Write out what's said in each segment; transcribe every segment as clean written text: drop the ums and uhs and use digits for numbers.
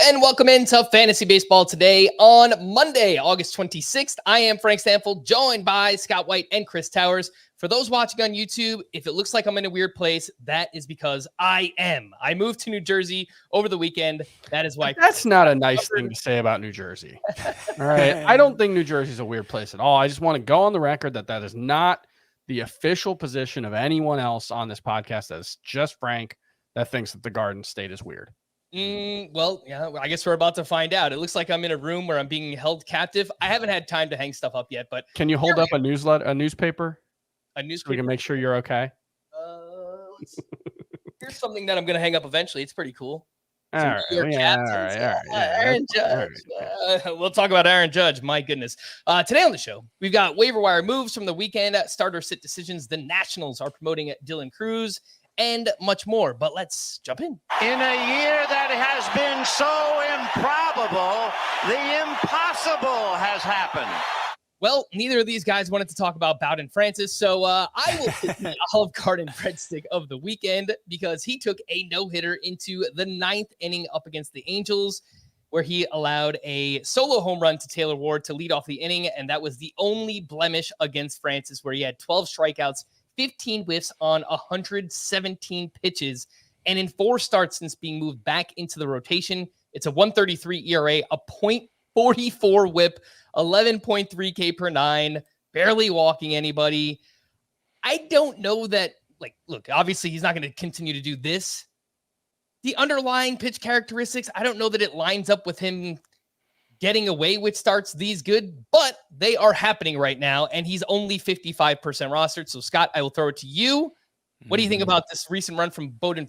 and welcome into Fantasy Baseball today on Monday, August 26th. I am Frank Stampfl, joined by Scott White and Chris Towers. For those watching on YouTube, if it looks like I'm in a weird place, that is because I am. I moved to New Jersey over the weekend. That is why. That's not a nice thing to say about New Jersey. All right. I don't think New Jersey is a weird place at all. I just want to go on the record that that is not the official position of anyone else on this podcast. That's just Frank that thinks that the Garden State is weird. Well, yeah, I guess we're about to find out. It looks like I'm in a room where I'm being held captive. I haven't had time to hang stuff up yet, but can you hold up a newspaper? A newspaper? So we can make sure you're okay. Here's something that I'm going to hang up eventually. It's pretty cool. All right. Aaron Judge. We'll talk about Aaron Judge. My goodness. Today on the show, we've got waiver wire moves from the weekend, starter sit decisions. The Nationals are promoting Dylan Cruz, and much more. But let's jump in. In a year that has been so improbable, the impossible has happened. Well, neither of these guys wanted to talk about Bowden Francis, so I will pick the Olive Garden breadstick of the weekend because he took a no-hitter into the ninth inning up against the Angels, where he allowed a solo home run to Taylor Ward to lead off the inning, and that was the only blemish against Francis, where he had 12 strikeouts, 15 whiffs on 117 pitches. And in 4 starts since being moved back into the rotation, it's a 1.33 ERA, a .44 whip, 11.3 K per 9, barely walking anybody. I don't know that, look, obviously he's not going to continue to do this. The underlying pitch characteristics, I don't know that it lines up with him getting away with starts these good, but they are happening right now, and he's only 55% rostered. So, Scott, I will throw it to you. What do you think about this recent run from Bowden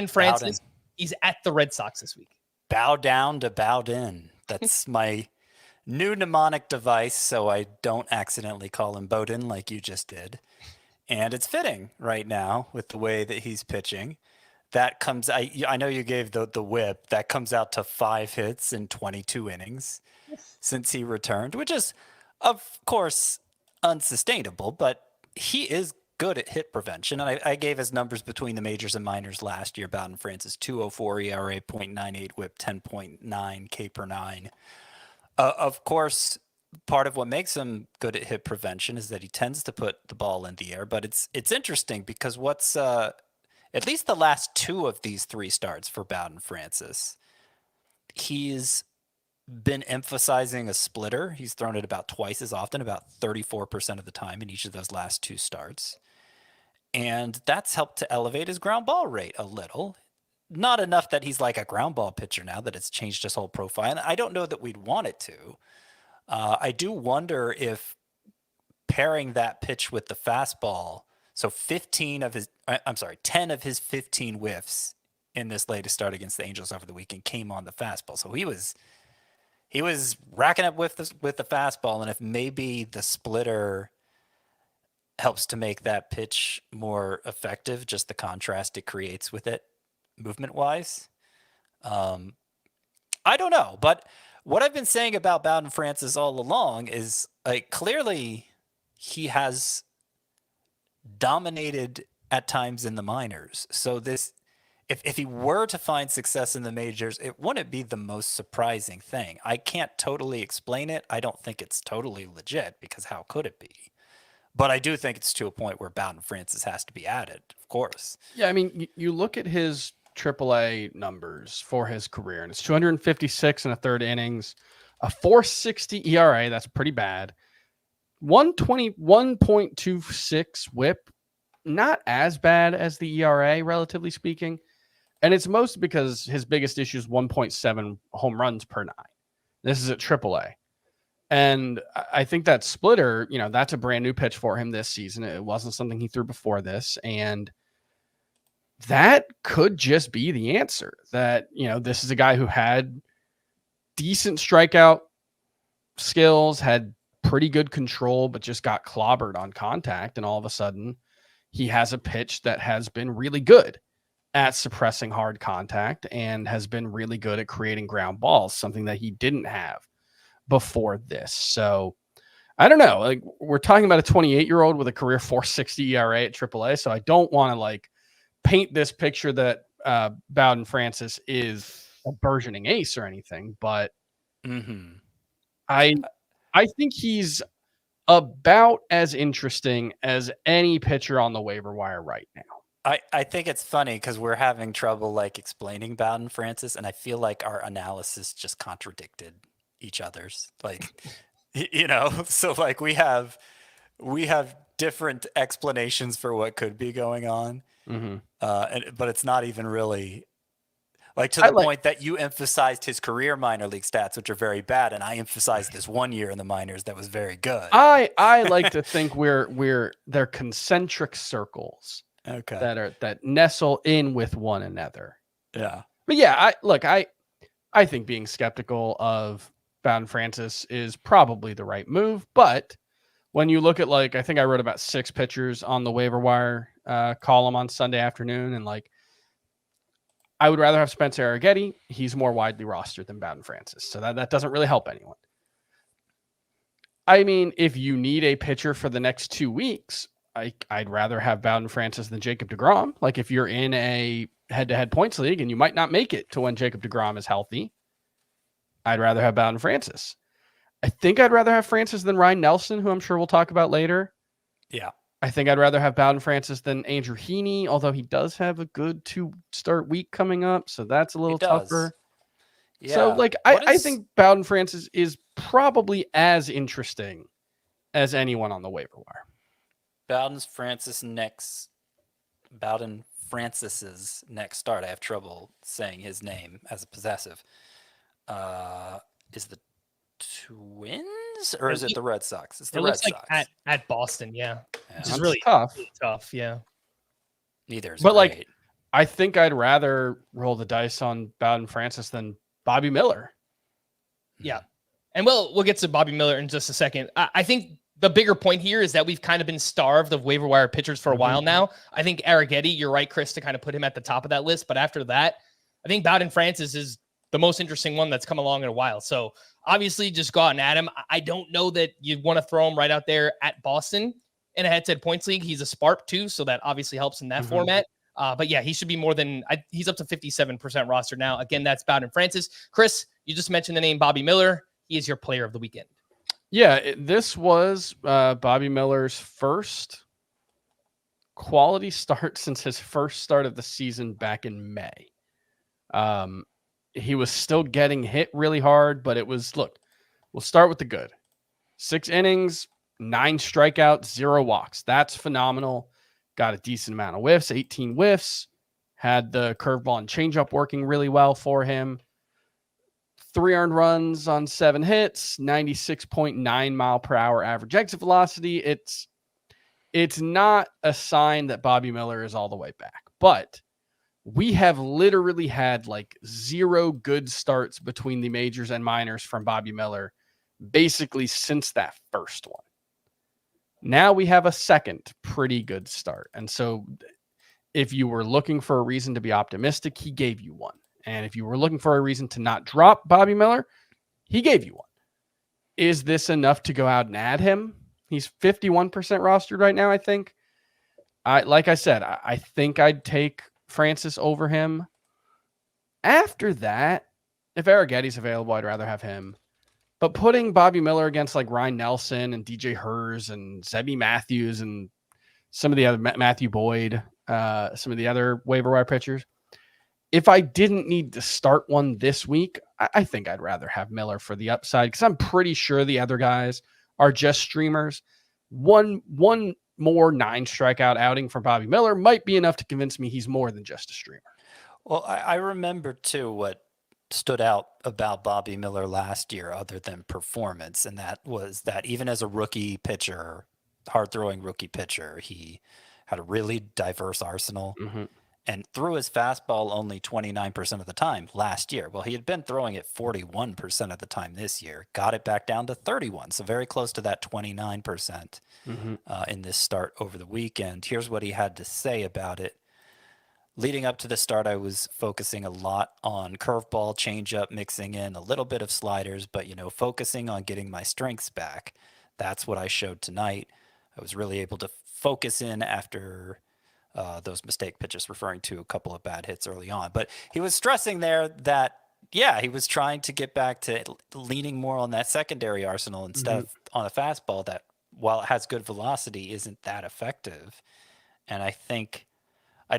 Francis? He's at the Red Sox this week. Bow down to Bowden. That's my new mnemonic device, so I don't accidentally call him Bowden like you just did. And it's fitting right now with the way that he's pitching. That comes, I know you gave the whip. That comes out to 5 hits in 22 innings since he returned, which is, of course, unsustainable, but he is good at hit prevention. And I gave his numbers between the majors and minors last year. Bowden Francis, 2.04 ERA, .98 whip, 10.9 K per 9. Of course, part of what makes him good at hit prevention is that he tends to put the ball in the air. But it's interesting because what's at least the last 2 of these 3 starts for Bowden Francis, he's been emphasizing a splitter. He's thrown it about twice as often, about 34% of the time in each of those last 2 starts. And that's helped to elevate his ground ball rate a little. Not enough that he's like a ground ball pitcher now, that it's changed his whole profile. And I don't know that we'd want it to. I do wonder if pairing that pitch with the fastball, so 10 of his 15 whiffs in this latest start against the Angels over the weekend came on the fastball. So he was racking up with the fastball, and if maybe the splitter helps to make that pitch more effective, just the contrast it creates with it movement-wise. I don't know, but what I've been saying about Bowden Francis all along is clearly he has dominated at times in the minors. So if he were to find success in the majors, it wouldn't be the most surprising thing. I can't totally explain it. I don't think it's totally legit, because how could it be? But I do think it's to a point where Bowden Francis has to be added, of course. Yeah, I mean, you look at his AAA numbers for his career, and it's 256 and a third innings, a 4.60 ERA. That's pretty bad. 121.26 whip, not as bad as the ERA, relatively speaking. And it's mostly because his biggest issue is 1.7 home runs per 9. This is at AAA. And I think that splitter, that's a brand new pitch for him this season. It wasn't something he threw before this. And that could just be the answer. That, this is a guy who had decent strikeout skills, had pretty good control, but just got clobbered on contact. And all of a sudden, he has a pitch that has been really good at suppressing hard contact and has been really good at creating ground balls, something that he didn't have before this. So I don't know, we're talking about a 28-year-old with a career 4.60 ERA at AAA. So I don't want to paint this picture that Bowden Francis is a burgeoning ace or anything, but Mm-hmm. I think he's about as interesting as any pitcher on the waiver wire right now. I think it's funny because we're having trouble like explaining Bowden Francis, and I feel like our analysis just contradicted each other's. Like, so like we have different explanations for what could be going on, Mm-hmm. but it's not even really like to the point that you emphasized his career minor league stats, which are very bad, and I emphasized this 1 year in the minors that was very good. I like to think they're concentric circles. Okay. That nestle in with one another. Yeah. But yeah, I think being skeptical of Bowden Francis is probably the right move. But when you look at I think I wrote about 6 pitchers on the waiver wire column on Sunday afternoon, and I would rather have Spencer Arrighetti. He's more widely rostered than Bowden Francis, so that doesn't really help anyone. I mean, if you need a pitcher for the next 2 weeks, I'd rather have Bowden Francis than Jacob deGrom. Like if you're in a head-to-head points league and you might not make it to when Jacob deGrom is healthy, I'd rather have Bowden Francis. I think I'd rather have Francis than Ryan Nelson, who I'm sure we'll talk about later. Yeah. I think I'd rather have Bowden Francis than Andrew Heaney, although he does have a good 2-start week coming up, so that's a little tougher. Yeah. So I think Bowden Francis is probably as interesting as anyone on the waiver wire. Bowden Francis's next start. I have trouble saying his name as a possessive. Is the Twins or is it the Red Sox? It's the Red Sox. Like at Boston, yeah. Which is really tough. Really tough, yeah. Neither is but great. I think I'd rather roll the dice on Bowden Francis than Bobby Miller. Yeah. And we'll get to Bobby Miller in just a second. I think the bigger point here is that we've kind of been starved of waiver wire pitchers for a while now. I think Arrighetti, you're right, Chris, to kind of put him at the top of that list. But after that, I think Bowden Francis is the most interesting one that's come along in a while. So obviously just go out and add him. I don't know that you'd want to throw him right out there at Boston in a head-to-head points league. He's a SPARP too, so that obviously helps in that format. But yeah, he should be more than he's up to 57% roster now. Again, that's Bowden Francis. Chris, you just mentioned the name Bobby Miller. He is your player of the weekend. Yeah, this was Bobby Miller's first quality start since his first start of the season back in May. He was still getting hit really hard, but it was, we'll start with the good. 6 innings, 9 strikeouts, 0 walks. That's phenomenal. Got a decent amount of whiffs, 18 whiffs. Had the curveball and changeup working really well for him. 3 earned runs on 7 hits, 96.9 mile per hour average exit velocity. It's not a sign that Bobby Miller is all the way back, but we have literally had 0 good starts between the majors and minors from Bobby Miller basically since that first one. Now we have a second pretty good start. And so if you were looking for a reason to be optimistic, he gave you one. And if you were looking for a reason to not drop Bobby Miller, he gave you one. Is this enough to go out and add him? He's 51% rostered right now, I think. Like I said, I think I'd take Francis over him. After that, if Arrighetti's available, I'd rather have him. But putting Bobby Miller against Ryan Nelson and DJ Hers and Zebby Matthews and some of the other Matthew Boyd, some of the other waiver wire pitchers, if I didn't need to start one this week, I think I'd rather have Miller for the upside because I'm pretty sure the other guys are just streamers. One more 9 strikeout outing from Bobby Miller might be enough to convince me he's more than just a streamer. Well, I remember too what stood out about Bobby Miller last year other than performance, and that was that even as a rookie pitcher, hard-throwing rookie pitcher, he had a really diverse arsenal and threw his fastball only 29% of the time last year. Well, he had been throwing it 41% of the time this year, got it back down to 31, so very close to that 29% in this start over the weekend. Here's what he had to say about it. Leading up to the start, I was focusing a lot on curveball, changeup, mixing in a little bit of sliders, but, focusing on getting my strengths back. That's what I showed tonight. I was really able to focus in after those mistake pitches, referring to a couple of bad hits early on. But he was stressing there that, yeah, he was trying to get back to leaning more on that secondary arsenal instead of on a fastball that, while it has good velocity, isn't that effective. And I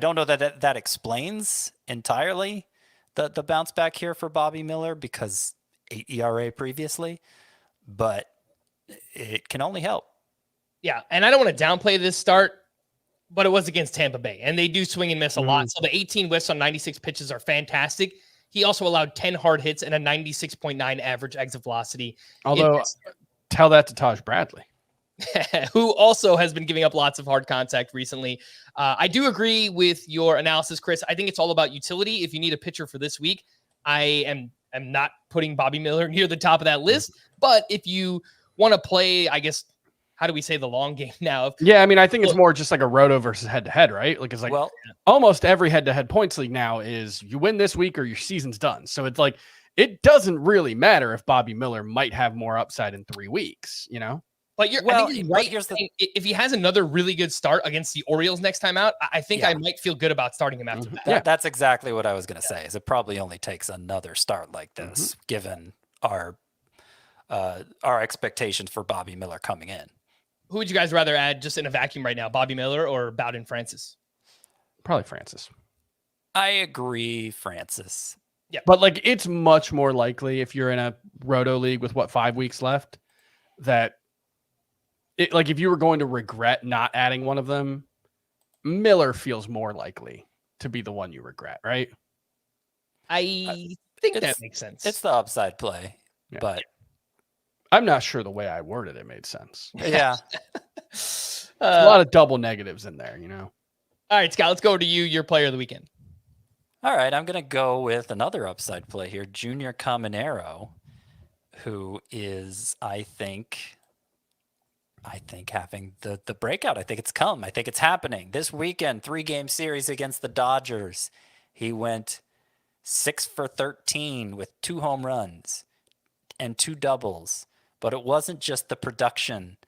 don't know that explains entirely the bounce back here for Bobby Miller, because 8 ERA previously, but it can only help. Yeah, and I don't want to downplay this start, but it was against Tampa Bay, and they do swing and miss a lot. So the 18 whiffs on 96 pitches are fantastic. He also allowed 10 hard hits and a 96.9 average exit velocity. Although, tell that to Taj Bradley, who also has been giving up lots of hard contact recently. I do agree with your analysis, Chris. I think it's all about utility. If you need a pitcher for this week, I am not putting Bobby Miller near the top of that list. But if you want to play, I guess, how do we say the long game now? Yeah, I mean, I think it's more just like a roto versus head-to-head, right? Like, it's like, well, almost every head-to-head points league now is you win this week or your season's done. So it's like, it doesn't really matter if Bobby Miller might have more upside in 3 weeks, you know? But I think you're right. If he has another really good start against the Orioles next time out, I think I might feel good about starting him after that. That's exactly what I was going to say. Is it probably only takes another start like this, given our expectations for Bobby Miller coming in. Who would you guys rather add just in a vacuum right now, Bobby Miller or Bowden Francis? Probably Francis. I agree, Francis. Yeah, but like, it's much more likely if you're in a roto league with 5 weeks left, that like, if you were going to regret not adding one of them, Miller feels more likely to be the one you regret, right? I think that makes sense. It's the upside play, but I'm not sure the way I worded it made sense. Yeah. A lot of double negatives in there, you know? All right, Scott, let's go to you, your player of the weekend. All right, I'm going to go with another upside play here, Junior Caminero, who is, I think having the breakout. I think it's come. I think it's happening. This weekend, 3-game series against the Dodgers. He went 6 for 13 with 2 home runs and 2 doubles. But it wasn't just the production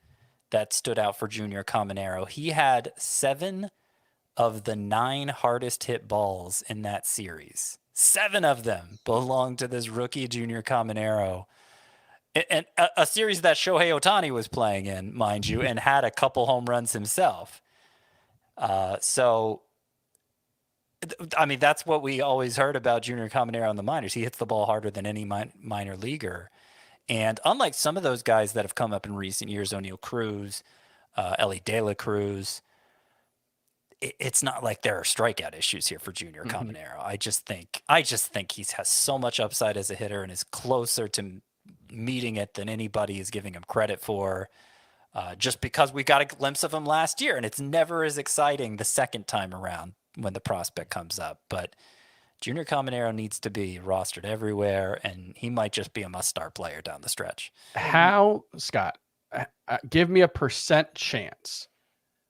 that stood out for Junior Caminero. He had 7 of the 9 hardest hit balls in that series. 7 of them belonged to this rookie Junior Caminero. And a series that Shohei Ohtani was playing in, mind you, and had a couple home runs himself. So, I mean, that's what we always heard about Junior Caminero in the minors. He hits the ball harder than any minor leaguer. And unlike some of those guys that have come up in recent years, O'Neal Cruz, Ellie De La Cruz, it's not like there are strikeout issues here for Junior Caminero. I just think he has so much upside as a hitter and is closer to meeting it than anybody is giving him credit for, just because we got a glimpse of him last year, and it's never as exciting the second time around when the prospect comes up. But Junior Caminero needs to be rostered everywhere, and he might just be a must-start player down the stretch. How, Scott, give me a % chance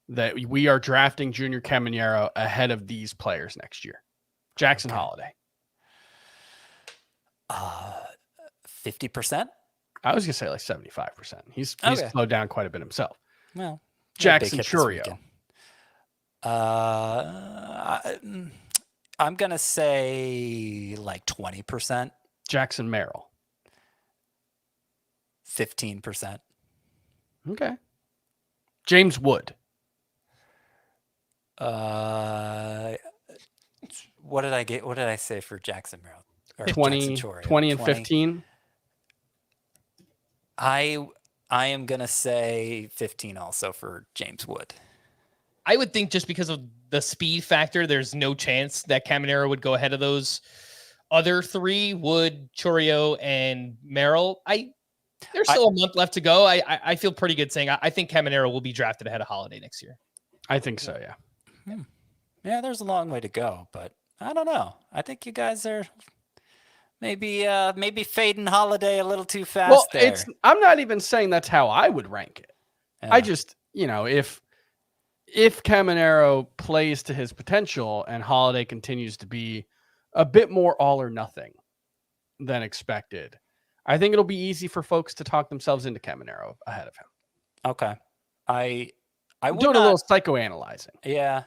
that we are drafting Junior Caminero ahead of these players next year. Jackson Holiday. 50%? I was going to say like 75%. He's slowed down quite a bit himself. Well, Jackson Churio. I'm going to say like 20%. Jackson Merrill. 15%. Okay. James Wood. What did I get? What did I say for Jackson Merrill? 20 and 15. I am going to say 15 also for James Wood. I would think just because of the speed factor, there's no chance that Caminero would go ahead of those other 3, Wood, Churio, and Merrill. There's still a month left to go. I feel pretty good saying I think Caminero will be drafted ahead of Holiday next year. I think so, yeah. Yeah, there's a long way to go, but I don't know. I think you guys are maybe fading Holiday a little too fast there. I'm not even saying that's how I would rank it. Yeah. I just, if Caminero plays to his potential and Holiday continues to be a bit more all or nothing than expected, I think it'll be easy for folks to talk themselves into Caminero ahead of him. Okay. I I'm would doing not, a little psychoanalyzing. Yeah.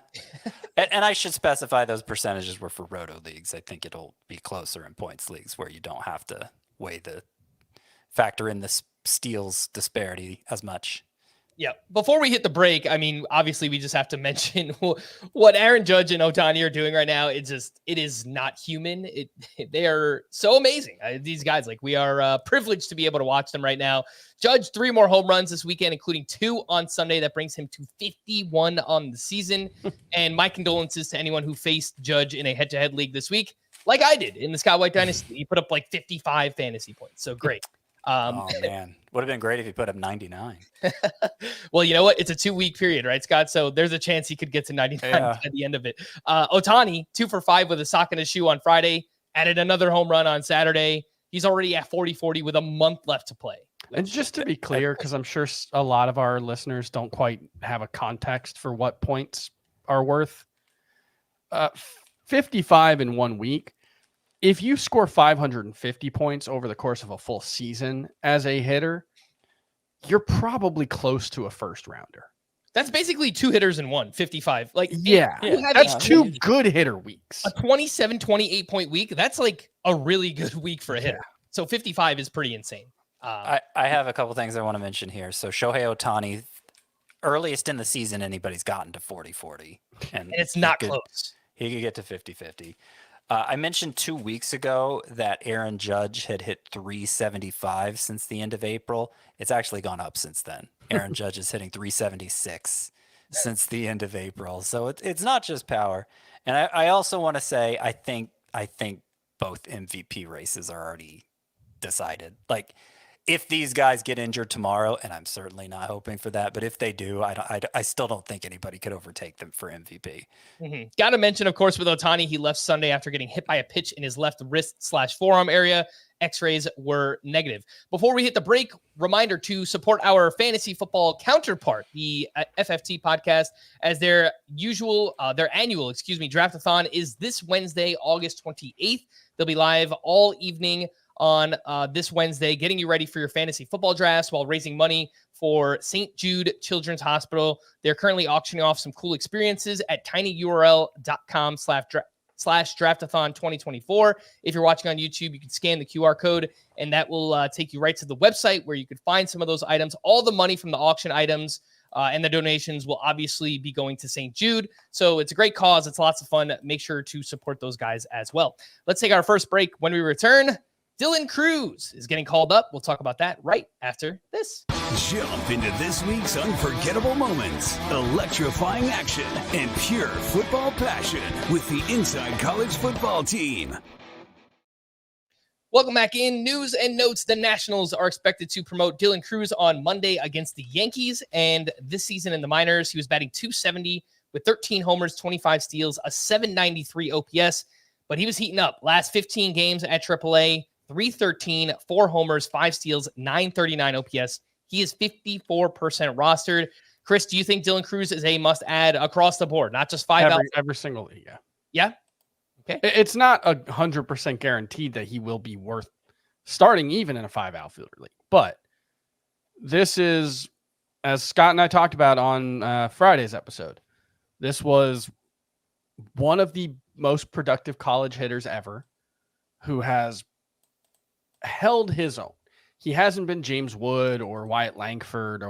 And I should specify those percentages were for roto leagues. I think it'll be closer in points leagues where you don't have to factor in the steals disparity as much. Yeah. Before we hit the break, I mean, obviously, we just have to mention what Aaron Judge and Ohtani are doing right now. It is not human. They are so amazing. These guys, like, we are privileged to be able to watch them right now. Judge 3 more home runs this weekend, including 2 on Sunday. That brings him to 51 on the season. And my condolences to anyone who faced Judge in a head-to-head league this week, like I did in the Scott White Dynasty. He put up like 55 fantasy points. So great. Oh man, would have been great if he put up 99. Well, you know what? It's a 2-week period, right, Scott? So there's a chance he could get to 99 at the end of it. Ohtani, 2 for 5 with a sock in his shoe on Friday, added another home run on Saturday. He's already at 40-40 with a month left to play. And just to be clear, because I'm sure a lot of our listeners don't quite have a context for what points are worth. 55 in 1 week. If you score 550 points over the course of a full season as a hitter, you're probably close to a first rounder. That's basically 2 hitters in one, 55. Like, That's 2 good hitter weeks. A 27, 28 point week. That's like a really good week for a hitter. So 55 is pretty insane. I have a couple things I want to mention here. So Shohei Ohtani, earliest in the season anybody's gotten to 40-40. And it's not close. He could get to 50-50. I mentioned 2 weeks ago that Aaron Judge had hit 375 since the end of April. It's actually gone up since then. Aaron Judge is hitting 376 since the end of April. So it's not just power. And I also want to say I think both MVP races are already decided. Like, if these guys get injured tomorrow, and I'm certainly not hoping for that, but if they do, I still don't think anybody could overtake them for MVP. Mm-hmm. Got to mention, of course, with Ohtani, he left Sunday after getting hit by a pitch in his left wrist/forearm area. X-rays were negative. Before we hit the break, reminder to support our fantasy football counterpart, the FFT podcast, as their annual, draftathon is this Wednesday, August 28th. They'll be live all evening on this Wednesday, getting you ready for your fantasy football drafts while raising money for St. Jude Children's Hospital. They're currently auctioning off some cool experiences at tinyurl.com/draftathon 2024. If you're watching on YouTube, you can scan the QR code and that will take you right to the website where you can find some of those items. All the money from the auction items and the donations will obviously be going to St. Jude. So it's a great cause. It's lots of fun. Make sure to support those guys as well. Let's take our first break. When we return, Dylan Cruz is getting called up. We'll talk about that right after this. Jump into this week's unforgettable moments, electrifying action, and pure football passion with the Inside College Football Team. Welcome back in. News and notes. The Nationals are expected to promote Dylan Cruz on Monday against the Yankees. And this season in the minors, he was batting .270 with 13 homers, 25 steals, a .793 OPS. But he was heating up. Last 15 games at AAA, 313, 4 homers, 5 steals, 939 OPS. He is 54% rostered. Chris, do you think Dylan Cruz is a must-add across the board, not just 5 every single league? Yeah? Okay. It's not 100% guaranteed that he will be worth starting even in a 5 outfielder league. But this is, as Scott and I talked about on Friday's episode, this was one of the most productive college hitters ever who has held his own. He hasn't been James Wood or Wyatt Langford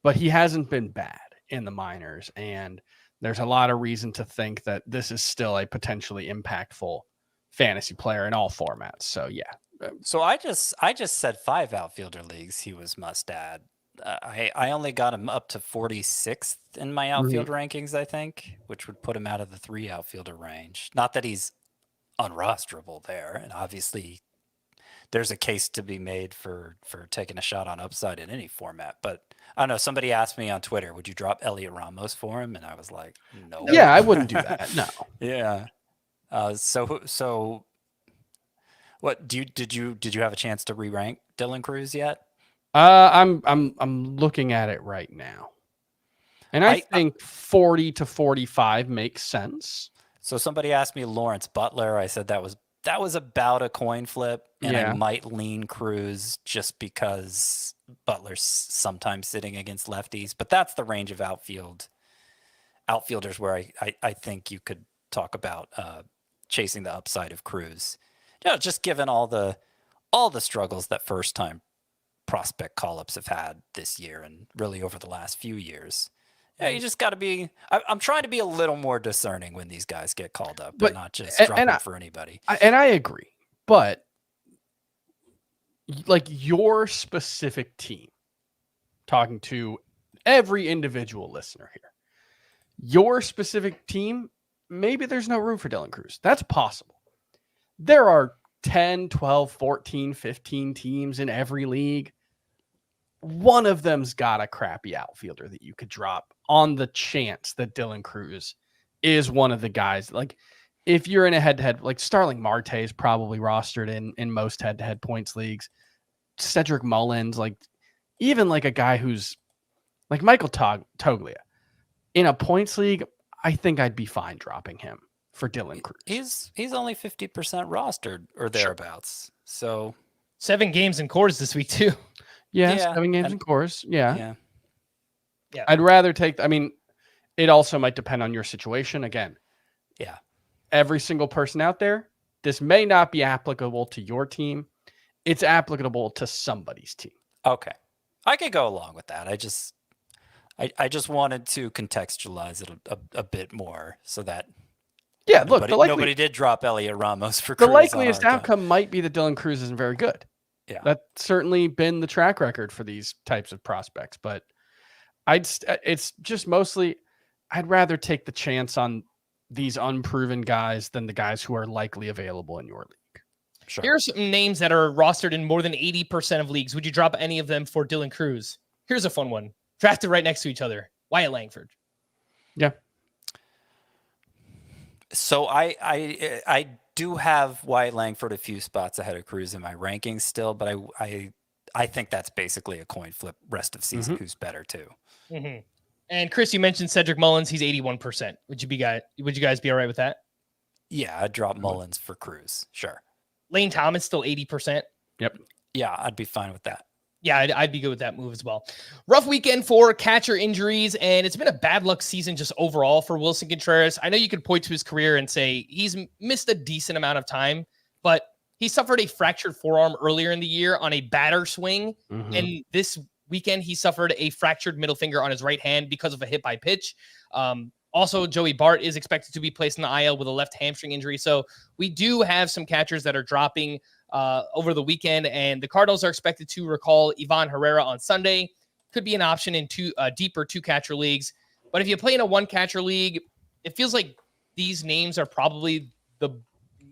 but he hasn't been bad in the minors. And there's a lot of reason to think that this is still a potentially impactful fantasy player in all formats. So yeah. So I just said 5 outfielder leagues he was must add. I only got him up to 46th in my outfield rankings, I think, which would put him out of the 3 outfielder range. Not that he's unrosterable there, and obviously there's a case to be made for taking a shot on upside in any format. But I don't know. Somebody asked me on Twitter, would you drop Elliot Ramos for him? And I was like, no. Yeah, I wouldn't do that. No. Yeah. So what did you have a chance to re-rank Dylan Cruz yet? I'm looking at it right now. And I think 40 to 45 makes sense. So somebody asked me Lawrence Butler. I said that was about a coin flip, and I might lean Cruz just because Butler's sometimes sitting against lefties, but that's the range of outfielders where I think you could talk about chasing the upside of Cruz. Just given all the struggles that first time prospect call-ups have had this year and really over the last few years. Yeah, you just got to be. I'm trying to be a little more discerning when these guys get called up, but not just drop them for anybody. And I agree, but like your specific team, talking to every individual listener here, your specific team, maybe there's no room for Dylan Cruz. That's possible. There are 10, 12, 14, 15 teams in every league. One of them's got a crappy outfielder that you could drop on the chance that Dylan Cruz is one of the guys. Like if you're in a head-to-head, like Starling Marte is probably rostered in most head-to-head points leagues. Cedric Mullins, like even like a guy who's like Michael Toglia in a points league, I think I'd be fine dropping him for Dylan Cruz. He's only 50% rostered or thereabouts. So 7 games in cores this week too. Yeah, 7 games in course. Yeah. I'd rather take. I mean, it also might depend on your situation. Again, every single person out there, this may not be applicable to your team. It's applicable to somebody's team. Okay, I could go along with that. I just wanted to contextualize it a bit more so that nobody did drop Elliot Ramos for Cruz. The likeliest outcome might be that Dylan Cruz isn't very good. Yeah, that's certainly been the track record for these types of prospects. But it's just mostly I'd rather take the chance on these unproven guys than the guys who are likely available in your league. Sure. Here are some names that are rostered in more than 80% of leagues. Would you drop any of them for Dylan Cruz? Here's a fun one. Drafted right next to each other. Wyatt Langford. Yeah. So I do have Wyatt Langford a few spots ahead of Cruz in my rankings still, but I think that's basically a coin flip rest of season. Who's better too? Mm-hmm. And Chris, you mentioned Cedric Mullins. He's 81%. Would you guys be all right with that? Yeah, I'd drop Mullins for Cruz. Sure. Lane Thomas still 80%. Yep. Yeah, I'd be fine with that. Yeah, I'd be good with that move as well. Rough weekend for catcher injuries, and it's been a bad luck season just overall for Wilson Contreras. I know you could point to his career and say he's missed a decent amount of time, but he suffered a fractured forearm earlier in the year on a batter swing, and this weekend he suffered a fractured middle finger on his right hand because of a hit by pitch. Also, Joey Bart is expected to be placed in the IL with a left hamstring injury. So we do have some catchers that are dropping over the weekend, and the Cardinals are expected to recall Ivan Herrera on Sunday. Could be an option in deeper 2-catcher leagues. But if you play in a 1-catcher league, it feels like these names are probably the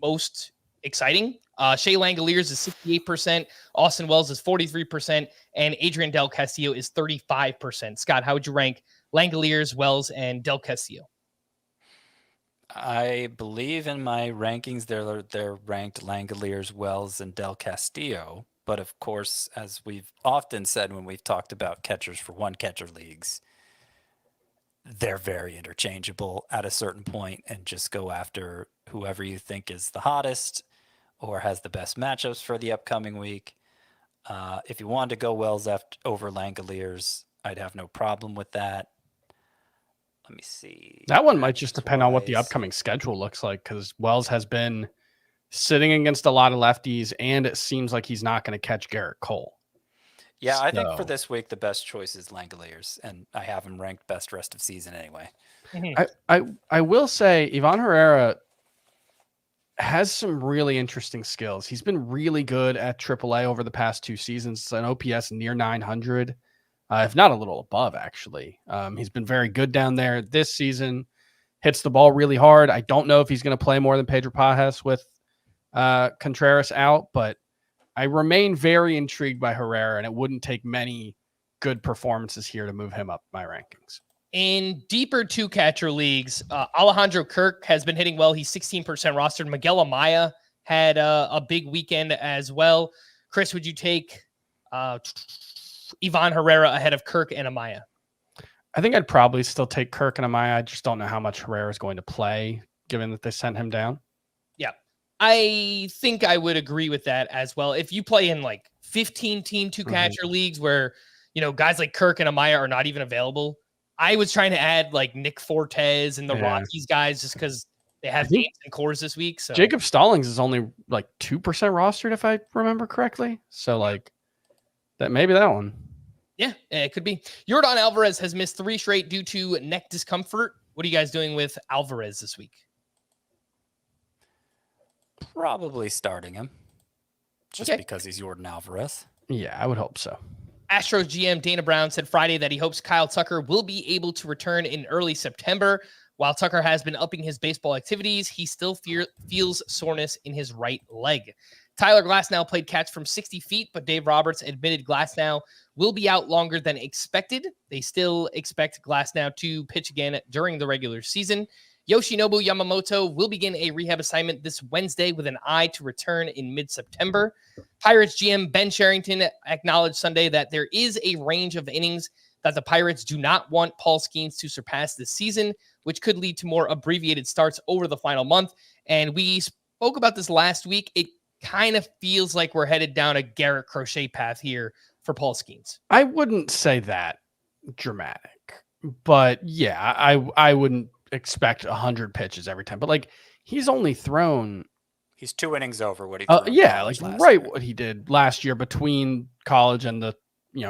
most exciting. Shea Langoliers is 68%, Austin Wells is 43%, and Adrian Del Castillo is 35%. Scott, how would you rank Langoliers, Wells, and Del Castillo? I believe in my rankings they're ranked Langoliers, Wells, and Del Castillo. But of course, as we've often said when we've talked about catchers for 1-catcher leagues, they're very interchangeable at a certain point, and just go after whoever you think is the hottest or has the best matchups for the upcoming week. If you wanted to go Wells over Langoliers, I'd have no problem with that. Let me see. That one might just depend on what the upcoming schedule looks like, because Wells has been sitting against a lot of lefties, and it seems like he's not going to catch Garrett Cole. Yeah, I think for this week, the best choice is Langoliers, and I have him ranked best rest of season anyway. I will say Ivan Herrera has some really interesting skills. He's been really good at AAA over the past 2 seasons. An OPS near 900. If not a little above, actually. He's been very good down there this season. Hits the ball really hard. I don't know if he's going to play more than Pedro Pajes with Contreras out, but I remain very intrigued by Herrera, and it wouldn't take many good performances here to move him up my rankings. In deeper 2-catcher leagues, Alejandro Kirk has been hitting well. He's 16% rostered. Miguel Amaya had a big weekend as well. Chris, would you take Ivan Herrera ahead of Kirk and Amaya? I think I'd probably still take Kirk and Amaya. I just don't know how much Herrera is going to play, given that they sent him down. Yeah, I think I would agree with that as well. If you play in like 15-team two-catcher leagues where, guys like Kirk and Amaya are not even available, I was trying to add like Nick Fortes and the Rockies guys just because they have games and cores this week. So Jacob Stallings is only like 2% rostered, if I remember correctly. So like maybe that one. Yeah, it could be. Yordan Alvarez has missed 3 straight due to neck discomfort. What are you guys doing with Alvarez this week? Probably starting him just because he's Yordan Alvarez. Yeah, I would hope so. Astros GM Dana Brown said Friday that he hopes Kyle Tucker will be able to return in early September. While Tucker has been upping his baseball activities, he still feels soreness in his right leg. Tyler Glasnow played catch from 60 feet, but Dave Roberts admitted Glasnow will be out longer than expected. They still expect Glasnow to pitch again during the regular season. Yoshinobu Yamamoto will begin a rehab assignment this Wednesday with an eye to return in mid-September. Pirates GM Ben Cherington acknowledged Sunday that there is a range of innings that the Pirates do not want Paul Skeens to surpass this season, which could lead to more abbreviated starts over the final month. And we spoke about this last week. It kind of feels like we're headed down a Garrett Crochet path here for Paul Skeens. I wouldn't say that dramatic, but yeah, I wouldn't expect 100 pitches every time. But like he's only thrown. He's 2 innings over what he threw. What he did last year between college and the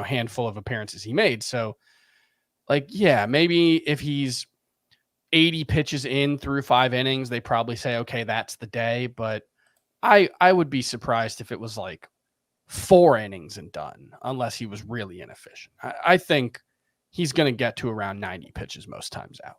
handful of appearances he made. So like, yeah, maybe if he's 80 pitches in through 5 innings, they probably say, okay, that's the day. But I would be surprised if it was like 4 innings and done, unless he was really inefficient. I think he's going to get to around 90 pitches most times out.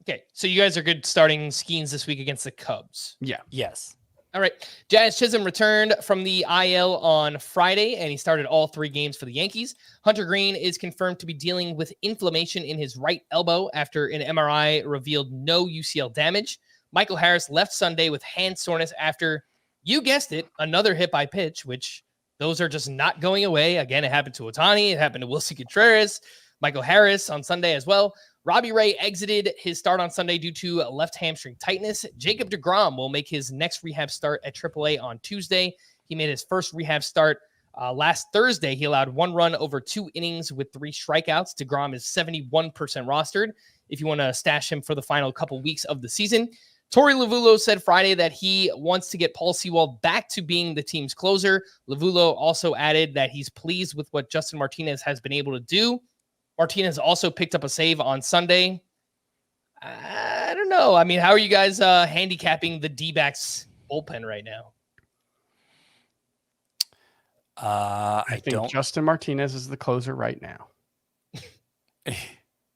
Okay, so you guys are good starting Skeens this week against the Cubs. Yeah. Yes. All right. Jazz Chisholm returned from the IL on Friday, and he started all 3 games for the Yankees. Hunter Green is confirmed to be dealing with inflammation in his right elbow after an MRI revealed no UCL damage. Michael Harris left Sunday with hand soreness after, you guessed it, another hit by pitch, which those are just not going away. Again, it happened to Ohtani. It happened to Wilson Contreras. Michael Harris on Sunday as well. Robbie Ray exited his start on Sunday due to left hamstring tightness. Jacob deGrom will make his next rehab start at AAA on Tuesday. He made his first rehab start last Thursday. He allowed 1 run over 2 innings with 3 strikeouts. deGrom is 71% rostered if you want to stash him for the final couple weeks of the season. Torey Lovullo said Friday that he wants to get Paul Sewald back to being the team's closer. Lovullo also added that he's pleased with what Justin Martinez has been able to do. Martinez also picked up a save on Sunday. I don't know. I mean, how are you guys handicapping the D-backs bullpen right now? I think Justin Martinez is the closer right now.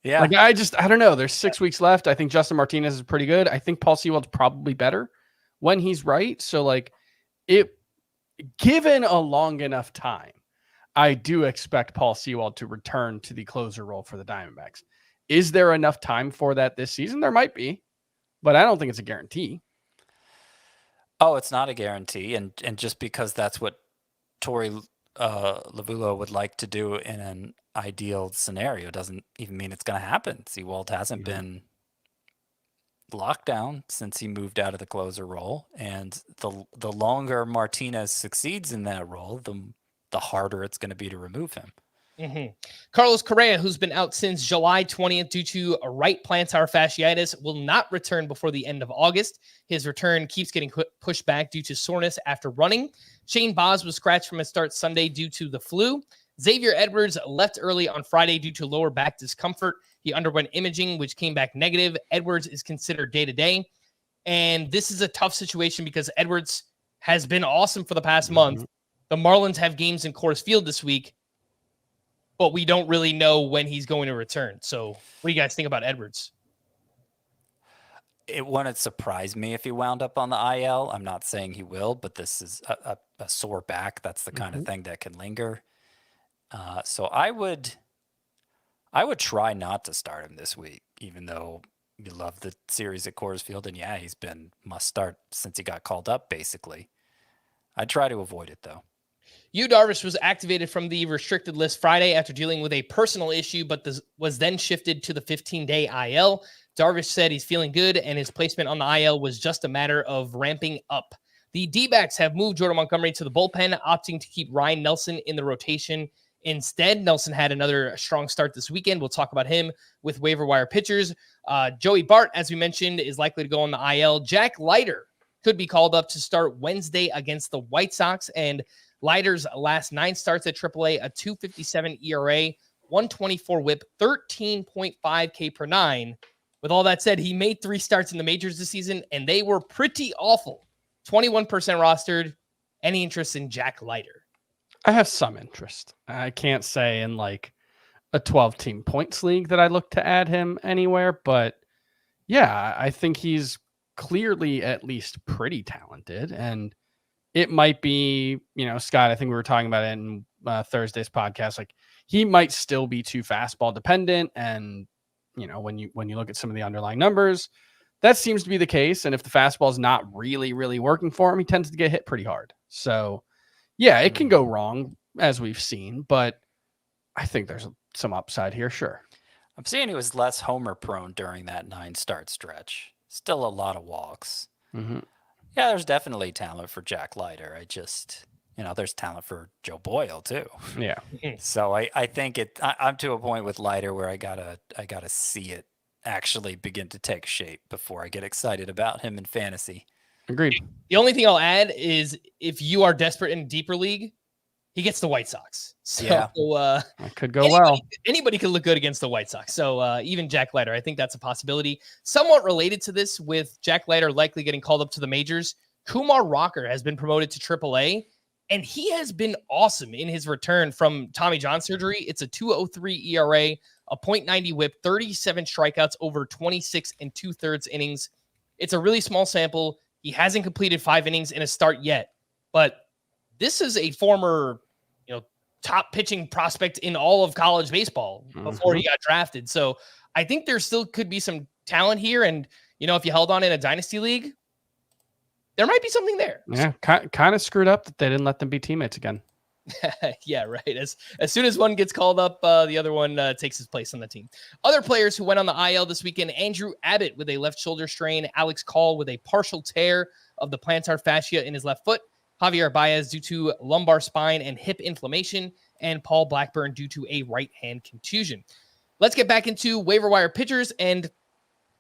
Yeah. Like I don't know. There's 6 weeks left. I think Justin Martinez is pretty good. I think Paul Sewald's probably better when he's right. So like given a long enough time, I do expect Paul Sewald to return to the closer role for the Diamondbacks. Is there enough time for that this season? There might be, but I don't think it's a guarantee. Oh, it's not a guarantee. And just because that's what Torey Lovullo would like to do in an ideal scenario doesn't even mean it's going to happen. Sewald hasn't been locked down since he moved out of the closer role. And the longer Martinez succeeds in that role, the harder it's going to be to remove him. Mm-hmm. Carlos Correa, who's been out since July 20th due to a right plantar fasciitis, will not return before the end of August. His return keeps getting pushed back due to soreness after running. Shane Baz was scratched from his start Sunday due to the flu. Xavier Edwards left early on Friday due to lower back discomfort. He underwent imaging, which came back negative. Edwards is considered day-to-day. And this is a tough situation because Edwards has been awesome for the past month. The Marlins have games in Coors Field this week, but we don't really know when he's going to return. So what do you guys think about Edwards? It wouldn't surprise me if he wound up on the IL. I'm not saying he will, but this is a sore back. That's the kind of thing that can linger. So I would try not to start him this week, even though you love the series at Coors Field. And yeah, he's been must start since he got called up, basically. I'd try to avoid it, though. Yu Darvish was activated from the restricted list Friday after dealing with a personal issue, but was then shifted to the 15-day IL. Darvish said he's feeling good, and his placement on the IL was just a matter of ramping up. The D-backs have moved Jordan Montgomery to the bullpen, opting to keep Ryan Nelson in the rotation. Instead, Nelson had another strong start this weekend. We'll talk about him with waiver wire pitchers. Joey Bart, as we mentioned, is likely to go on the IL. Jack Leiter could be called up to start Wednesday against the White Sox. And Leiter's last 9 starts at AAA, a 2.57 ERA, 124 whip, 13.5 K per 9. With all that said, he made 3 starts in the majors this season, and they were pretty awful. 21% rostered. Any interest in Jack Leiter? I have some interest. I can't say in like a 12-team points league that I look to add him anywhere, but yeah, I think he's clearly at least pretty talented, and it might be, Scott, I think we were talking about it in Thursday's podcast. Like, he might still be too fastball dependent, and when you look at some of the underlying numbers, that seems to be the case. And if the fastball is not really, really working for him, he tends to get hit pretty hard. So yeah, it can go wrong, as we've seen, but I think there's some upside here. Sure. I'm seeing he was less homer prone during that 9-start stretch. Still a lot of walks. Mm-hmm. Yeah, there's definitely talent for Jack Leiter. I just, there's talent for Joe Boyle too. Yeah. So I think I'm to a point with Leiter where I gotta see it actually begin to take shape before I get excited about him in fantasy. Agreed. The only thing I'll add is if you are desperate in a deeper league, he gets the White Sox. So Yeah. That could go well. Anybody could look good against the White Sox. So even Jack Leiter, I think that's a possibility. Somewhat related to this, with Jack Leiter likely getting called up to the majors, Kumar Rocker has been promoted to AAA, and he has been awesome in his return from Tommy John surgery. It's a 2.03 ERA, a .90 whip, 37 strikeouts over 26 2/3 innings. It's a really small sample. He hasn't completed 5 innings in a start yet, but this is a former, top pitching prospect in all of college baseball before he got drafted. So I think there still could be some talent here. And, if you held on in a dynasty league, there might be something there. Yeah. Kind of screwed up that they didn't let them be teammates again. Yeah, right. As soon as one gets called up, the other one takes his place on the team. Other players who went on the IL this weekend: Andrew Abbott with a left shoulder strain, Alex Call with a partial tear of the plantar fascia in his left foot, Javier Baez due to lumbar spine and hip inflammation, and Paul Blackburn due to a right hand contusion. Let's get back into waiver wire pitchers. And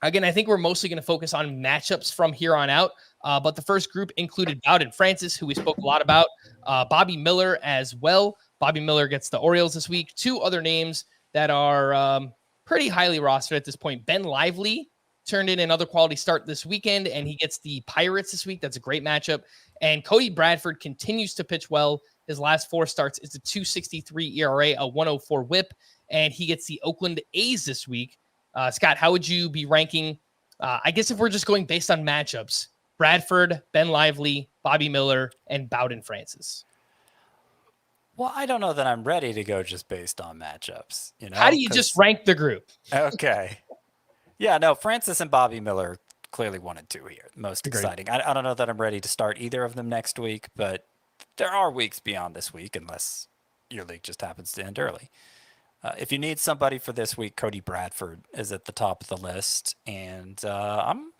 again, I think we're mostly going to focus on matchups from here on out. But the first group included Bowden Francis, who we spoke a lot about, Bobby Miller as well. Bobby Miller gets the Orioles this week. 2 other names that are pretty highly rostered at this point. Ben Lively turned in another quality start this weekend, and he gets the Pirates this week. That's a great matchup. And Cody Bradford continues to pitch well. His last 4 starts is a 2.63 ERA, a 104 whip, and he gets the Oakland A's this week. Scott, how would you be ranking? I guess if we're just going based on matchups, Bradford, Ben Lively, Bobby Miller, and Bowden Francis. Well, I don't know that I'm ready to go just based on matchups. How do you just rank the group? Okay. Yeah, no, Francis and Bobby Miller clearly 1 and 2 here. Most Agreed. exciting. I don't know that I'm ready to start either of them next week, but there are weeks beyond this week unless your league just happens to end early. If you need somebody for this week, Cody Bradford is at the top of the list, and I'm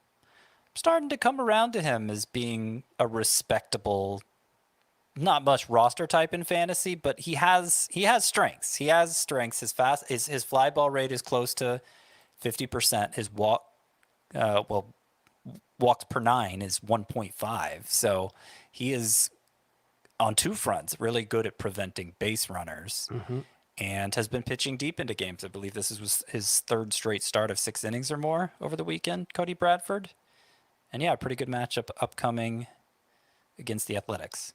starting to come around to him as being a respectable, not much roster type in fantasy, but he has strengths. He has strengths. His fly ball rate is close to 50%. His walks per 9 is 1.5. So he is on 2 fronts really good at preventing base runners. Mm-hmm. And has been pitching deep into games. I believe this was his 3rd straight start of 6 innings or more over the weekend, Cody Bradford. And yeah, pretty good matchup upcoming against the Athletics.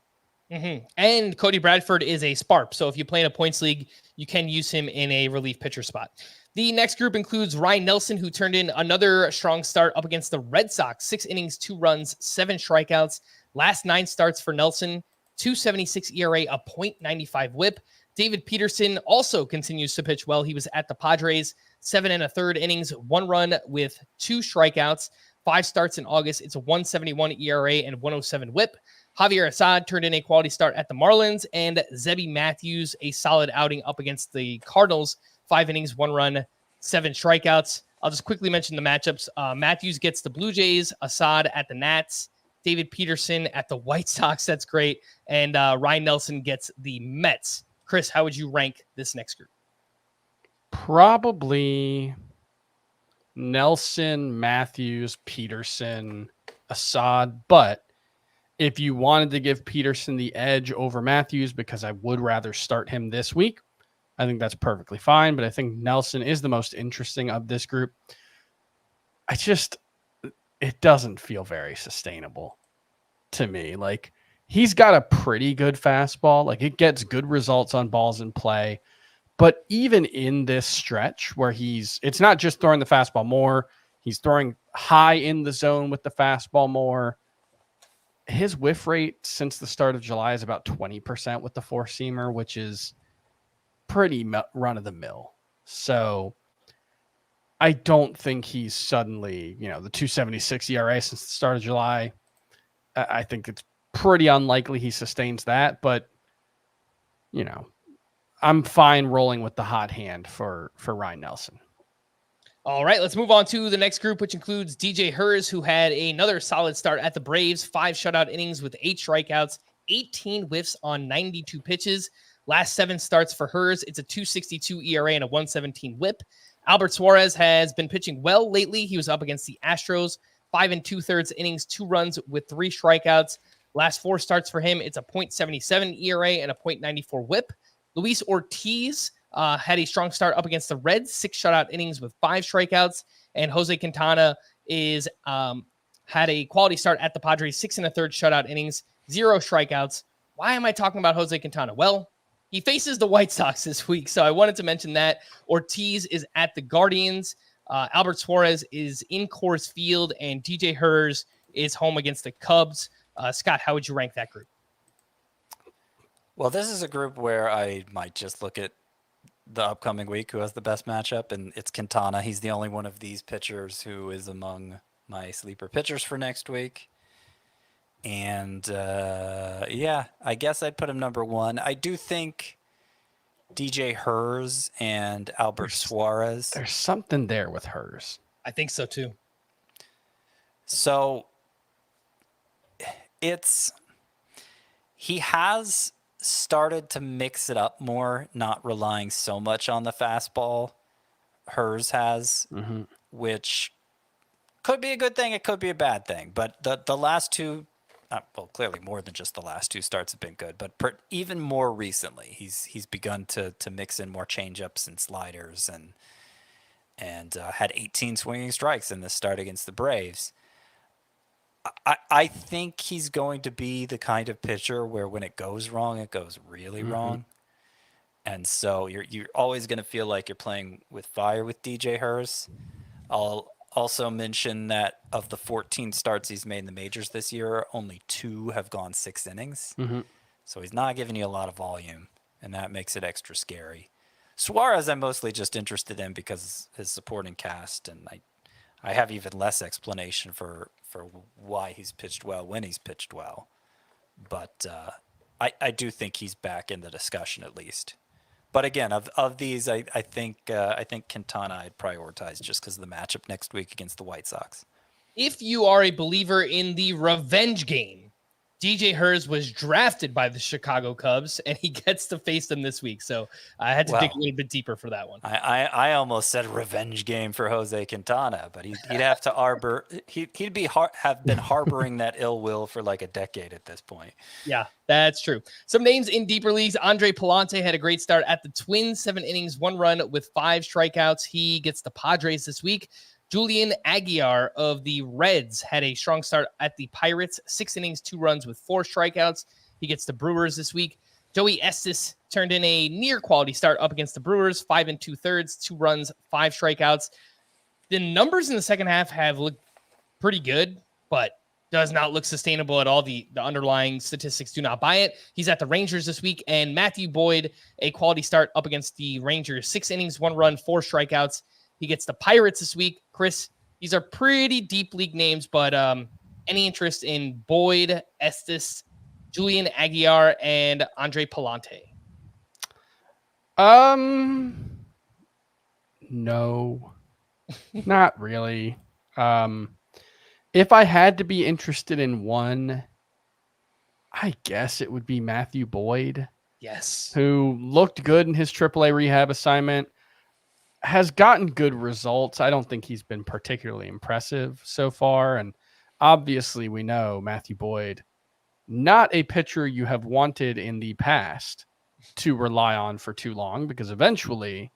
Mm-hmm. And Cody Bradford is a SPARP. So if you play in a points league, you can use him in a relief pitcher spot. The next group includes Ryan Nelson, who turned in another strong start up against the Red Sox. 6 innings, 2 runs, 7 strikeouts. Last 9 starts for Nelson, 2.76 ERA, a .95 whip. David Peterson also continues to pitch well. He was at the Padres, 7 1/3 innings, 1 run with 2 strikeouts, 5 starts in August. It's a 1.71 ERA and 1.07 whip. Javier Assad turned in a quality start at the Marlins, and Zebby Matthews, a solid outing up against the Cardinals, 5 innings, 1 run, 7 strikeouts. I'll just quickly mention the matchups. Matthews gets the Blue Jays, Assad at the Nats, David Peterson at the White Sox. That's great. And Ryan Nelson gets the Mets. Chris, how would you rank this next group? Probably Nelson, Matthews, Peterson, Assad. But if you wanted to give Peterson the edge over Matthews, because I would rather start him this week, I think that's perfectly fine. But I think Nelson is the most interesting of this group. It doesn't feel very sustainable to me. Like, he's got a pretty good fastball. Like, it gets good results on balls in play. But even in this stretch where it's not just throwing the fastball more, he's throwing high in the zone with the fastball more. His whiff rate since the start of July is about 20% with the four-seamer, which is pretty run-of-the-mill. So I don't think he's suddenly, the 2.76 ERA since the start of July. I think it's pretty unlikely he sustains that, but, I'm fine rolling with the hot hand for Ryan Nelson. All right, let's move on to the next group, which includes DJ Hers, who had another solid start at the Braves, 5 shutout innings with 8 strikeouts, 18 whiffs on 92 pitches. Last 7 starts for Hers, it's a 2.62 ERA and a 1.17 whip. Albert Suarez has been pitching well lately. He was up against the Astros, 5 2/3 innings, 2 runs with 3 strikeouts. Last 4 starts for him, it's a 0.77 ERA and a 0.94 whip. Luis Ortiz had a strong start up against the Reds, 6 shutout innings with 5 strikeouts. And Jose Quintana had a quality start at the Padres, 6 1/3 shutout innings, 0 strikeouts. Why am I talking about Jose Quintana? Well, he faces the White Sox this week, so I wanted to mention that. Ortiz is at the Guardians. Albert Suarez is in Coors Field, and DJ Hers is home against the Cubs. Scott, how would you rank that group? Well, this is a group where I might just look at the upcoming week who has the best matchup, and it's Quintana. He's the only one of these pitchers who is among my sleeper pitchers for next week. And I guess I'd put him number 1. I do think DJ Hers and Albert Suarez. There's something there with Hers. I think so too. So he has started to mix it up more, not relying so much on the fastball. Hers has, which could be a good thing. It could be a bad thing. But the last 2, clearly more than just the last 2 starts have been good. But even more recently, he's begun to mix in more changeups and sliders, and had 18 swinging strikes in this start against the Braves. I think he's going to be the kind of pitcher where when it goes wrong, it goes really wrong. And so you're always going to feel like you're playing with fire with DJ Hers. I'll also mention that of the 14 starts he's made in the majors this year, only 2 have gone 6 innings. So he's not giving you a lot of volume, and that makes it extra scary. Suarez, I'm mostly just interested in because his supporting cast, and I have even less explanation for why he's pitched well when he's pitched well. But I do think he's back in the discussion at least. But again, of these, I think Quintana I'd prioritize just because of the matchup next week against the White Sox. If you are a believer in the revenge game, DJ Hers was drafted by the Chicago Cubs, and he gets to face them this week. So I had to dig a little bit deeper for that one. I almost said revenge game for Jose Quintana, but he'd have to harbor. He'd have been harboring that ill will for like a decade at this point. Yeah, that's true. Some names in deeper leagues. Andre Palante had a great start at the Twins, 7 innings, 1 run with 5 strikeouts. He gets the Padres this week. Julian Aguiar of the Reds had a strong start at the Pirates, 6 innings, 2 runs with 4 strikeouts. He gets the Brewers this week. Joey Estes turned in a near quality start up against the Brewers, 5 2/3, 2 runs, 5 strikeouts. The numbers in the second half have looked pretty good, but does not look sustainable at all. The underlying statistics do not buy it. He's at the Rangers this week, and Matthew Boyd, a quality start up against the Rangers, 6 innings, 1 run, 4 strikeouts. He gets the Pirates this week. Chris, these are pretty deep league names, but any interest in Boyd, Estes, Julian Aguiar, and Andre Palante? No, not really. If I had to be interested in one, I guess it would be Matthew Boyd, Yes. who looked good in his AAA rehab assignment, has gotten good results. I don't think he's been particularly impressive so far. And obviously, we know Matthew Boyd, not a pitcher you have wanted in the past to rely on for too long, because eventually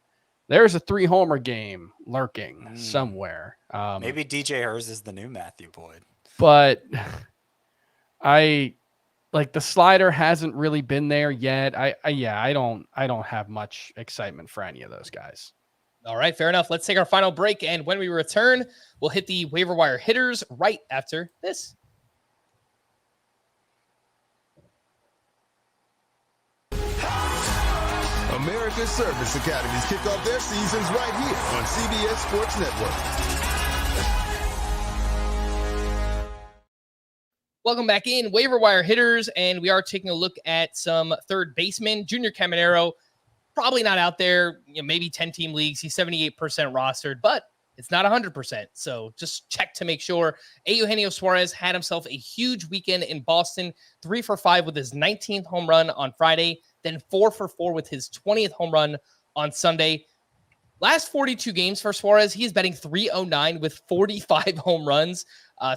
there's a 3-homer game lurking somewhere. Maybe DJ Hers is the new Matthew Boyd. But I like the slider hasn't really been there yet. I don't have much excitement for any of those guys. All right, fair enough. Let's take our final break, and when we return, we'll hit the waiver wire hitters right after this. America's Service Academies kick off their seasons right here on CBS Sports Network. Welcome back in, waiver wire hitters, and we are taking a look at some third baseman. Junior Caminero, probably not out there, maybe 10-team leagues. He's 78% rostered, but it's not 100%. So just check to make sure. Eugenio Suarez had himself a huge weekend in Boston, 3 for 5 with his 19th home run on Friday, then 4 for 4 with his 20th home run on Sunday. Last 42 games for Suarez, he is batting .309 with 45 home runs.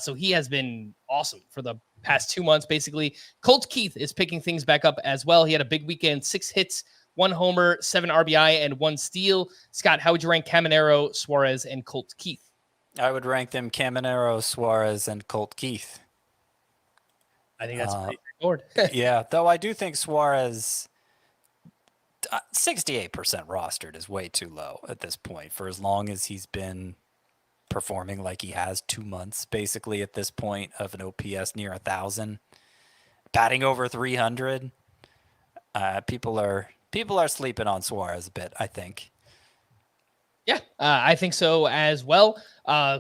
So he has been awesome for the past 2 months, basically. Colt Keith is picking things back up as well. He had a big weekend, 6 hits, 1 homer, 7 RBI, and 1 steal. Scott, how would you rank Caminero, Suarez, and Colt Keith? I would rank them Caminero, Suarez, and Colt Keith. I think that's pretty straightforward. Yeah, though I do think Suarez, 68% rostered is way too low at this point for as long as he's been performing like he has. 2 months basically at this point of an OPS near 1,000, batting over 300. People are sleeping on Suarez a bit, I think. Yeah, I think so as well.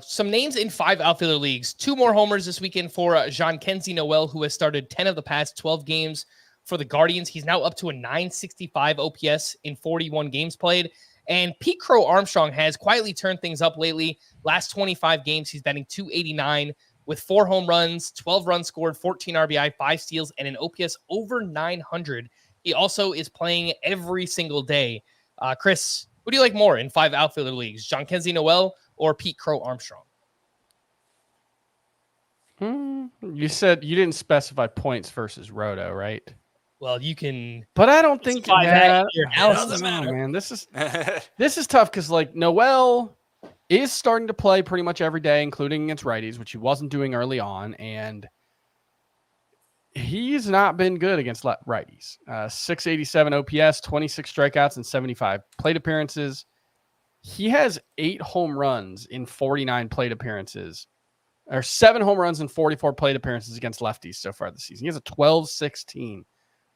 Some names in 5 outfielder leagues. 2 more homers this weekend for Jean-Kenzie Noel, who has started 10 of the past 12 games for the Guardians. He's now up to a 965 OPS in 41 games played. And Pete Crow Armstrong has quietly turned things up lately. Last 25 games, he's batting .289 with 4 home runs, 12 runs scored, 14 RBI, 5 steals, and an OPS over 900. He also is playing every single day. Chris, who do you like more in 5 outfielder leagues, Jean-Kenzie Noel or Pete Crow Armstrong? You said you didn't specify points versus roto, right? Well, you can. But I don't think your analysis matter. Man, this is tough because like Noel is starting to play pretty much every day, including against righties, which he wasn't doing early on, and he's not been good against righties. 687 OPS, 26 strikeouts, and 75 plate appearances. He has 8 home runs in 49 plate appearances, or 7 home runs in 44 plate appearances against lefties so far this season. He has a 12-16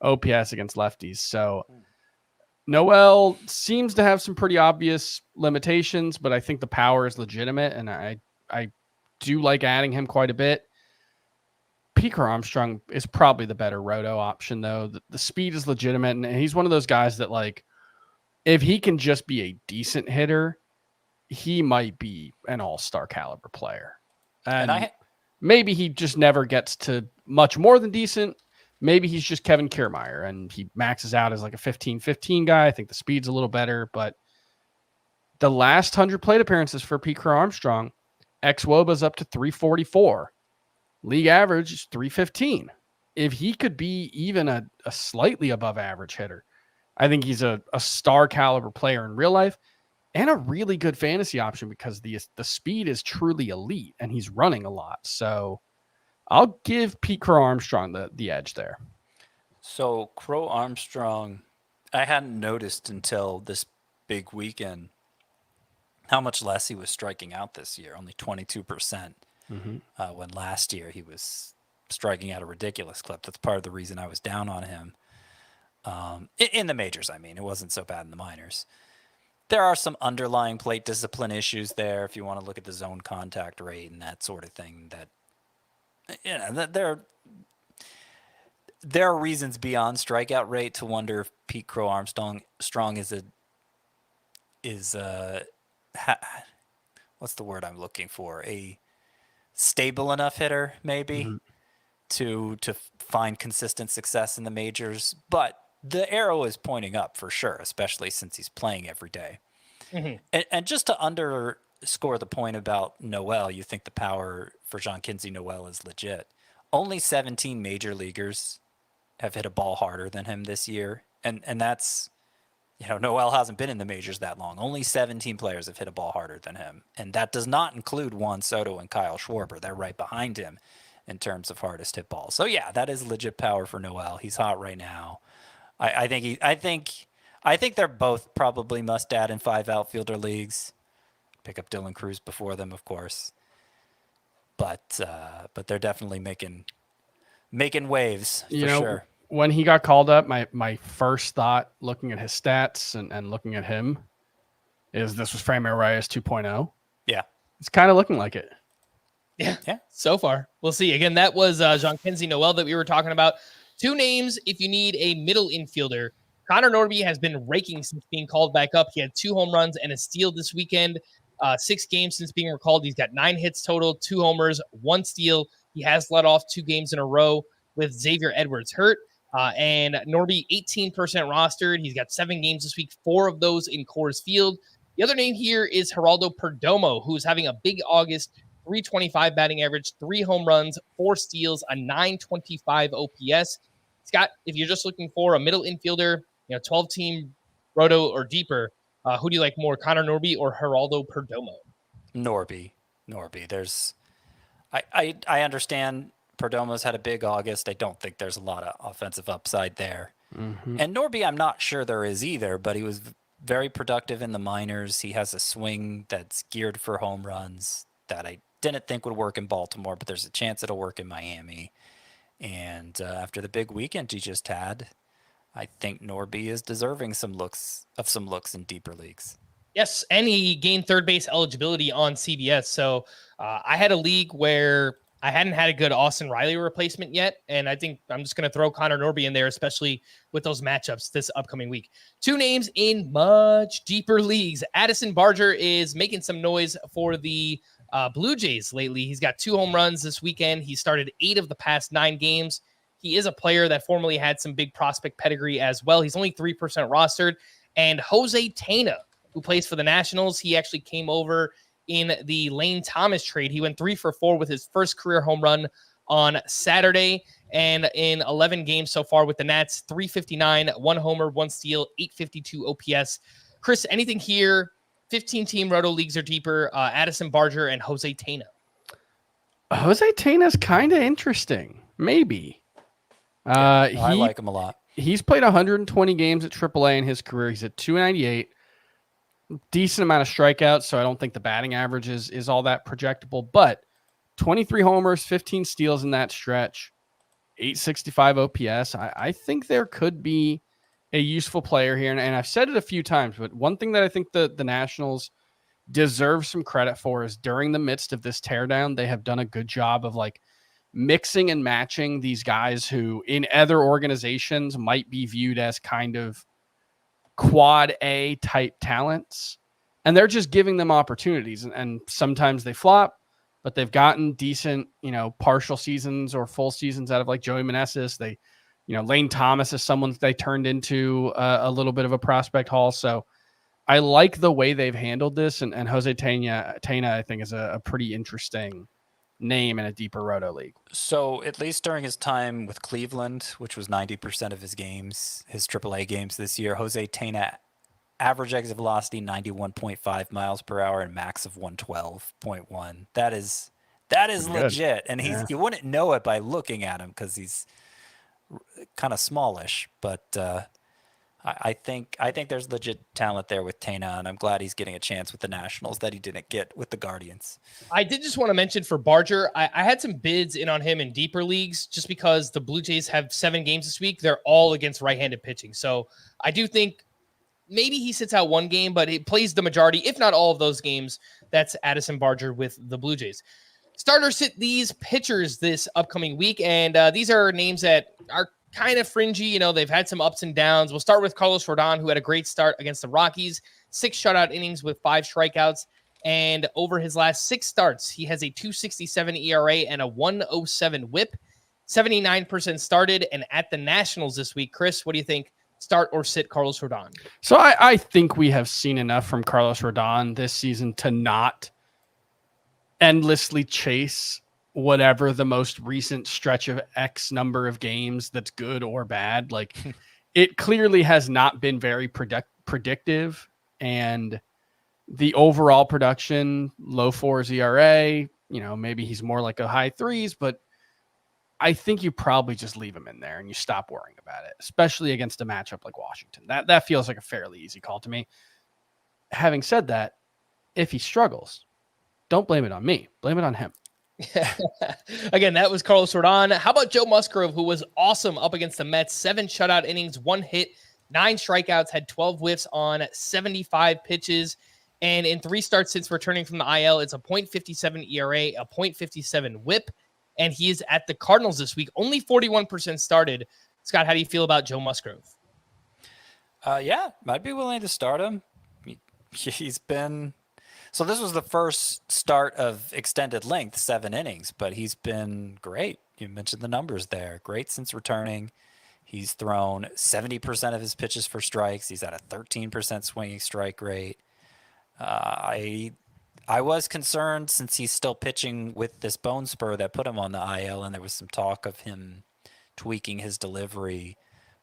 OPS against lefties. So Noel seems to have some pretty obvious limitations, but I think the power is legitimate, and I do like adding him quite a bit. Pete Crow Armstrong is probably the better roto option, though. The speed is legitimate, and he's one of those guys that, like, if he can just be a decent hitter, he might be an all-star caliber player. And maybe he just never gets to much more than decent. Maybe he's just Kevin Kiermaier, and he maxes out as like a 15-15 guy. I think the speed's a little better, but the last 100 plate appearances for Pete Crow Armstrong, xWOBA's up to 344. League average is 315. If he could be even a slightly above average hitter, I think he's a star caliber player in real life and a really good fantasy option because the speed is truly elite and he's running a lot. So I'll give Pete Crow Armstrong the edge there. So Crow Armstrong, I hadn't noticed until this big weekend how much less he was striking out this year, only 22%. When last year he was striking out a ridiculous clip. That's part of the reason I was down on him. In the majors, I mean. It wasn't so bad in the minors. There are some underlying plate discipline issues there if you want to look at the zone contact rate and that sort of thing. There are reasons beyond strikeout rate to wonder if Pete Crow Armstrong is what's the word I'm looking for? A stable enough hitter, maybe, Mm-hmm. to find consistent success in the majors. But the arrow is pointing up for sure, especially since he's playing every day. Mm-hmm. And just to underscore the point about Noel, you think the power for Jean-Kinsey Noel is legit. Only 17 major leaguers have hit a ball harder than him this year. And that's, Noel hasn't been in the majors that long. Only 17 players have hit a ball harder than him. And that does not include Juan Soto and Kyle Schwarber. They're right behind him in terms of hardest hit balls. So yeah, that is legit power for Noel. He's hot right now. I think they're both probably must add in 5 outfielder leagues. Pick up Dylan Cruz before them, of course. But they're definitely making waves for sure. When he got called up, my first thought, looking at his stats and looking at him, is this was Framber Reyes 2.0. Yeah. It's kind of looking like it. Yeah. So far, we'll see. Again, that was Jean-Kinsey Noel that we were talking about. 2 names if you need a middle infielder. Connor Norby has been raking since being called back up. He had 2 home runs and a steal this weekend. 6 games since being recalled. He's got 9 hits total, 2 homers, 1 steal. He has led off 2 games in a row with Xavier Edwards hurt. And Norby, 18% rostered. He's got 7 games this week, 4 of those in Coors Field. The other name here is Geraldo Perdomo, who's having a big August, 325 batting average, 3 home runs, 4 steals, a 925 OPS. Scott, if you're just looking for a middle infielder, 12-team roto or deeper, who do you like more, Connor Norby or Geraldo Perdomo? Norby. There's, I understand Perdomo's had a big August. I don't think there's a lot of offensive upside there. Mm-hmm. And Norby, I'm not sure there is either, but he was very productive in the minors. He has a swing that's geared for home runs that I didn't think would work in Baltimore, but there's a chance it'll work in Miami. And after the big weekend he just had, I think Norby is deserving some looks in deeper leagues. Yes, and he gained third base eligibility on CBS. So I had a league where I hadn't had a good Austin Riley replacement yet, and I think I'm just going to throw Connor Norby in there, especially with those matchups this upcoming week. 2 names in much deeper leagues. Addison Barger is making some noise for the Blue Jays lately. He's got 2 home runs this weekend. He started 8 of the past 9 games. He is a player that formerly had some big prospect pedigree as well. He's only 3% rostered. And Jose Tena, who plays for the Nationals, he actually came over in the Lane Thomas trade. He went 3 for 4 with his first career home run on Saturday. And in 11 games so far with the Nats, 359, 1 homer, 1 steal, 852 OPS. Chris, anything here? 15-team roto leagues or deeper, Addison Barger and Jose Tena. Jose Tena's kind of interesting. Maybe. I like him a lot. He's played 120 games at AAA in his career. He's at 298. Decent amount of strikeouts, so I don't think the batting average is all that projectable. But 23 homers, 15 steals in that stretch, 865 OPS. I think there could be a useful player here. And I've said it a few times, but one thing that I think the Nationals deserve some credit for is during the midst of this teardown, they have done a good job of mixing and matching these guys who in other organizations might be viewed as kind of quad A type talents. And they're just giving them opportunities. And sometimes they flop, but they've gotten decent, partial seasons or full seasons out of Joey Meneses. They, Lane Thomas is someone that they turned into a little bit of a prospect haul. So I like the way they've handled this. And Jose Tena, I think, is a pretty interesting name in a deeper roto league. So at least during his time with Cleveland, which was 90% of his games, his AAA games this year, Jose Tena, average exit velocity 91.5 miles per hour and max of 112.1. That is legit. And you wouldn't know it by looking at him because he's kind of smallish, but I think there's legit talent there with Tena, and I'm glad he's getting a chance with the Nationals that he didn't get with the Guardians. I did just want to mention for Barger, I had some bids in on him in deeper leagues just because the Blue Jays have 7 games this week. They're all against right-handed pitching. So I do think maybe he sits out 1 game, but he plays the majority, if not all of those games. That's Addison Barger with the Blue Jays. Starters sit these pitchers this upcoming week, and these are names that are kind of fringy. They've had some ups and downs. We'll start with Carlos Rodon, who had a great start against the Rockies, 6 shutout innings with 5 strikeouts. And over his last 6 starts, he has a 2.67 ERA and a 1.07 WHIP. 79% started. And at the Nationals this week, Chris, what do you think? Start or sit Carlos Rodon? So I think we have seen enough from Carlos Rodon this season to not endlessly chase whatever the most recent stretch of X number of games that's good or bad. Like it clearly has not been very predictive, and the overall production, low 4s ERA, maybe he's more like a high 3s, but I think you probably just leave him in there and you stop worrying about it, especially against a matchup like Washington. That feels like a fairly easy call to me. Having said that, if he struggles, don't blame it on me. Blame it on him. Again, that was Carlos Rodon. How about Joe Musgrove, who was awesome up against the Mets? 7 shutout innings, 1 hit, 9 strikeouts, had 12 whiffs on 75 pitches. And in 3 starts since returning from the IL, it's a .57 ERA, a .57 WHIP. And he is at the Cardinals this week. Only 41% started. Scott, how do you feel about Joe Musgrove? Yeah, I'd be willing to start him. He's been... So this was the first start of extended length, 7 innings, but he's been great. You mentioned the numbers there. Great since returning. He's thrown 70% of his pitches for strikes. He's at a 13% swinging strike rate. I was concerned since he's still pitching with this bone spur that put him on the IL, and there was some talk of him tweaking his delivery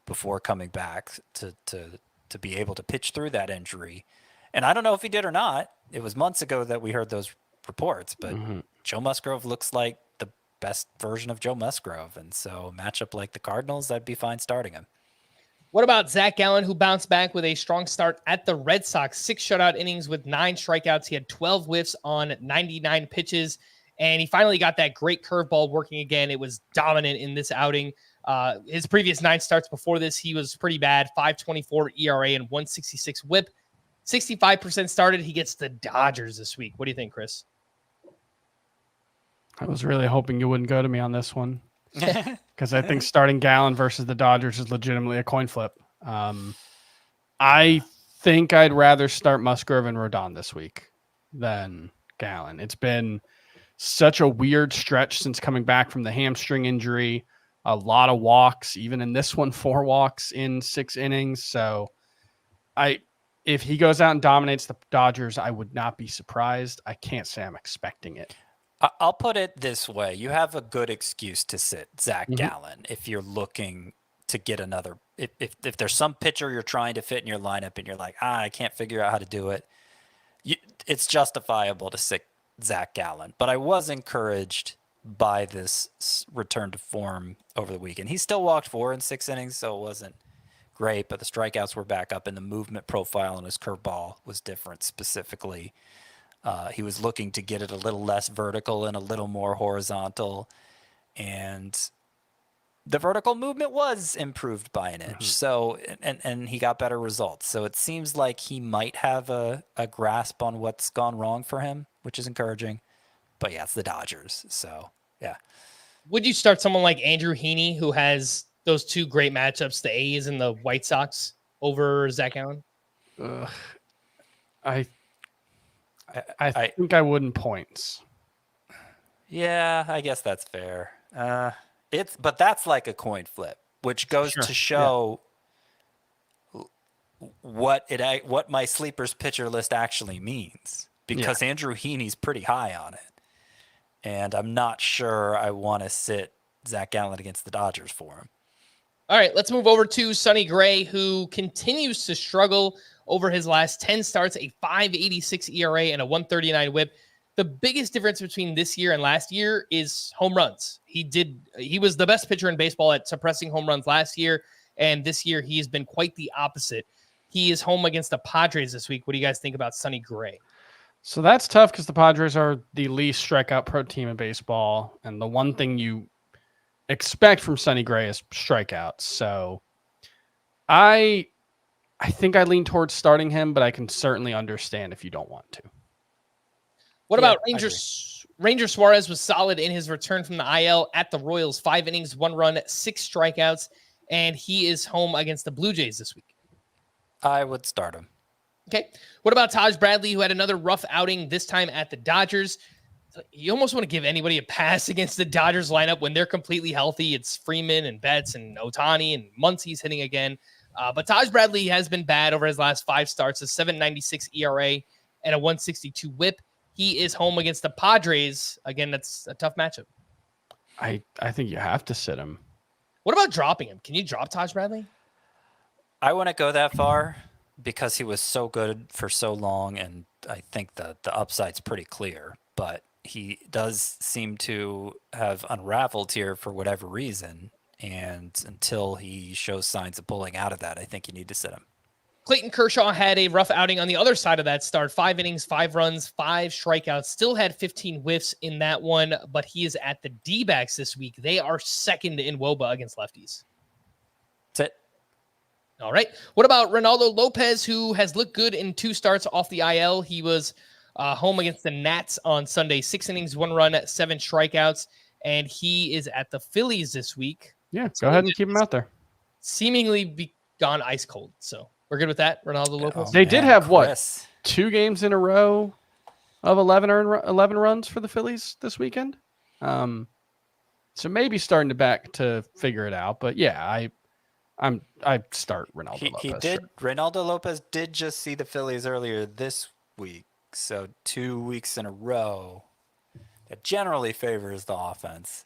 before coming back to be able to pitch through that injury. And I don't know if he did or not. It was months ago that we heard those reports, but Joe Musgrove looks like the best version of Joe Musgrove. And so a matchup like the Cardinals, I'd be fine starting him. What about Zach Gallen, who bounced back with a strong start at the Red Sox? 6 shutout innings with 9 strikeouts. He had 12 whiffs on 99 pitches, and he finally got that great curveball working again. It was dominant in this outing. His previous 9 starts before this, he was pretty bad. 5.24 ERA and 1.66 WHIP. 65% started. He gets the Dodgers this week. What do you think, Chris? I was really hoping you wouldn't go to me on this one. Because I think starting Gallen versus the Dodgers is legitimately a coin flip. I think I'd rather start Musgrove and Rodon this week than Gallen. It's been such a weird stretch since coming back from the hamstring injury. A lot of walks, even in this one, 4 walks in 6 innings. So if he goes out and dominates the Dodgers, I would not be surprised. I can't say I'm expecting it. I'll put it this way. You have a good excuse to sit Zach Gallen if you're looking to get another. If there's some pitcher you're trying to fit in your lineup and you're like, I can't figure out how to do it, it's justifiable to sit Zach Gallen. But I was encouraged by this return to form over the weekend. He still walked 4 in 6 innings, so it wasn't great, but the strikeouts were back up and the movement profile on his curveball was different specifically. He was looking to get it a little less vertical and a little more horizontal, and the vertical movement was improved by an inch. So, and he got better results. So it seems like he might have a grasp on what's gone wrong for him, which is encouraging. But yeah, it's the Dodgers. So yeah. Would you start someone like Andrew Heaney, who has those 2 great matchups, the A's and the White Sox, over Zach Gallen? I think I wouldn't points. Yeah, I guess that's fair. But that's like a coin flip, which goes to show what my sleepers pitcher list actually means, because Andrew Heaney's pretty high on it. And I'm not sure I want to sit Zach Gallen against the Dodgers for him. All right, let's move over to Sonny Gray, who continues to struggle over his last 10 starts, a 5.86 ERA and a 1.39 WHIP. The biggest difference between this year and last year is home runs. He was the best pitcher in baseball at suppressing home runs last year, and this year he has been quite the opposite. He is home against the Padres this week. What do you guys think about Sonny Gray? So that's tough because the Padres are the least strikeout pro team in baseball, and the one thing you expect from Sonny Gray is strikeouts. So I think I lean towards starting him, but I can certainly understand if you don't want to. What about Ranger Suarez was solid in his return from the IL at the Royals. 5 innings, 1 run, 6 strikeouts, and he is home against the Blue Jays this week. I would start him. Okay. What about Taj Bradley, who had another rough outing this time at the Dodgers? You almost want to give anybody a pass against the Dodgers lineup when they're completely healthy. It's Freeman and Betts and Ohtani and Muncy's hitting again. But Taj Bradley has been bad over his last 5 starts, a 7.96 ERA and a 1.62 whip. He is home against the Padres. Again, that's a tough matchup. I think you have to sit him. What about dropping him? Can you drop Taj Bradley? I wouldn't go that far because he was so good for so long, and I think the upside's pretty clear. But he does seem to have unraveled here for whatever reason, and until he shows signs of pulling out of that, I think you need to sit him. Clayton Kershaw had a rough outing on the other side of that start. 5 innings, 5 runs, 5 strikeouts. Still had 15 whiffs in that one, but he is at the D-backs this week. They are second in WOBA against lefties. Sit. All right. What about Ronaldo Lopez, who has looked good in 2 starts off the IL? He was home against the Nats on Sunday. 6 innings, 1 run, 7 strikeouts, and he is at the Phillies this week. Yeah, go ahead and keep him out there. Seemingly gone ice cold. So we're good with that, Ronaldo Lopez. They did have what, 2 games in a row of 11 runs for the Phillies this weekend. So maybe starting to figure it out. But yeah, I start Ronaldo Lopez. He did. Ronaldo Lopez did just see the Phillies earlier this week, so 2 weeks in a row. That generally favors the offense.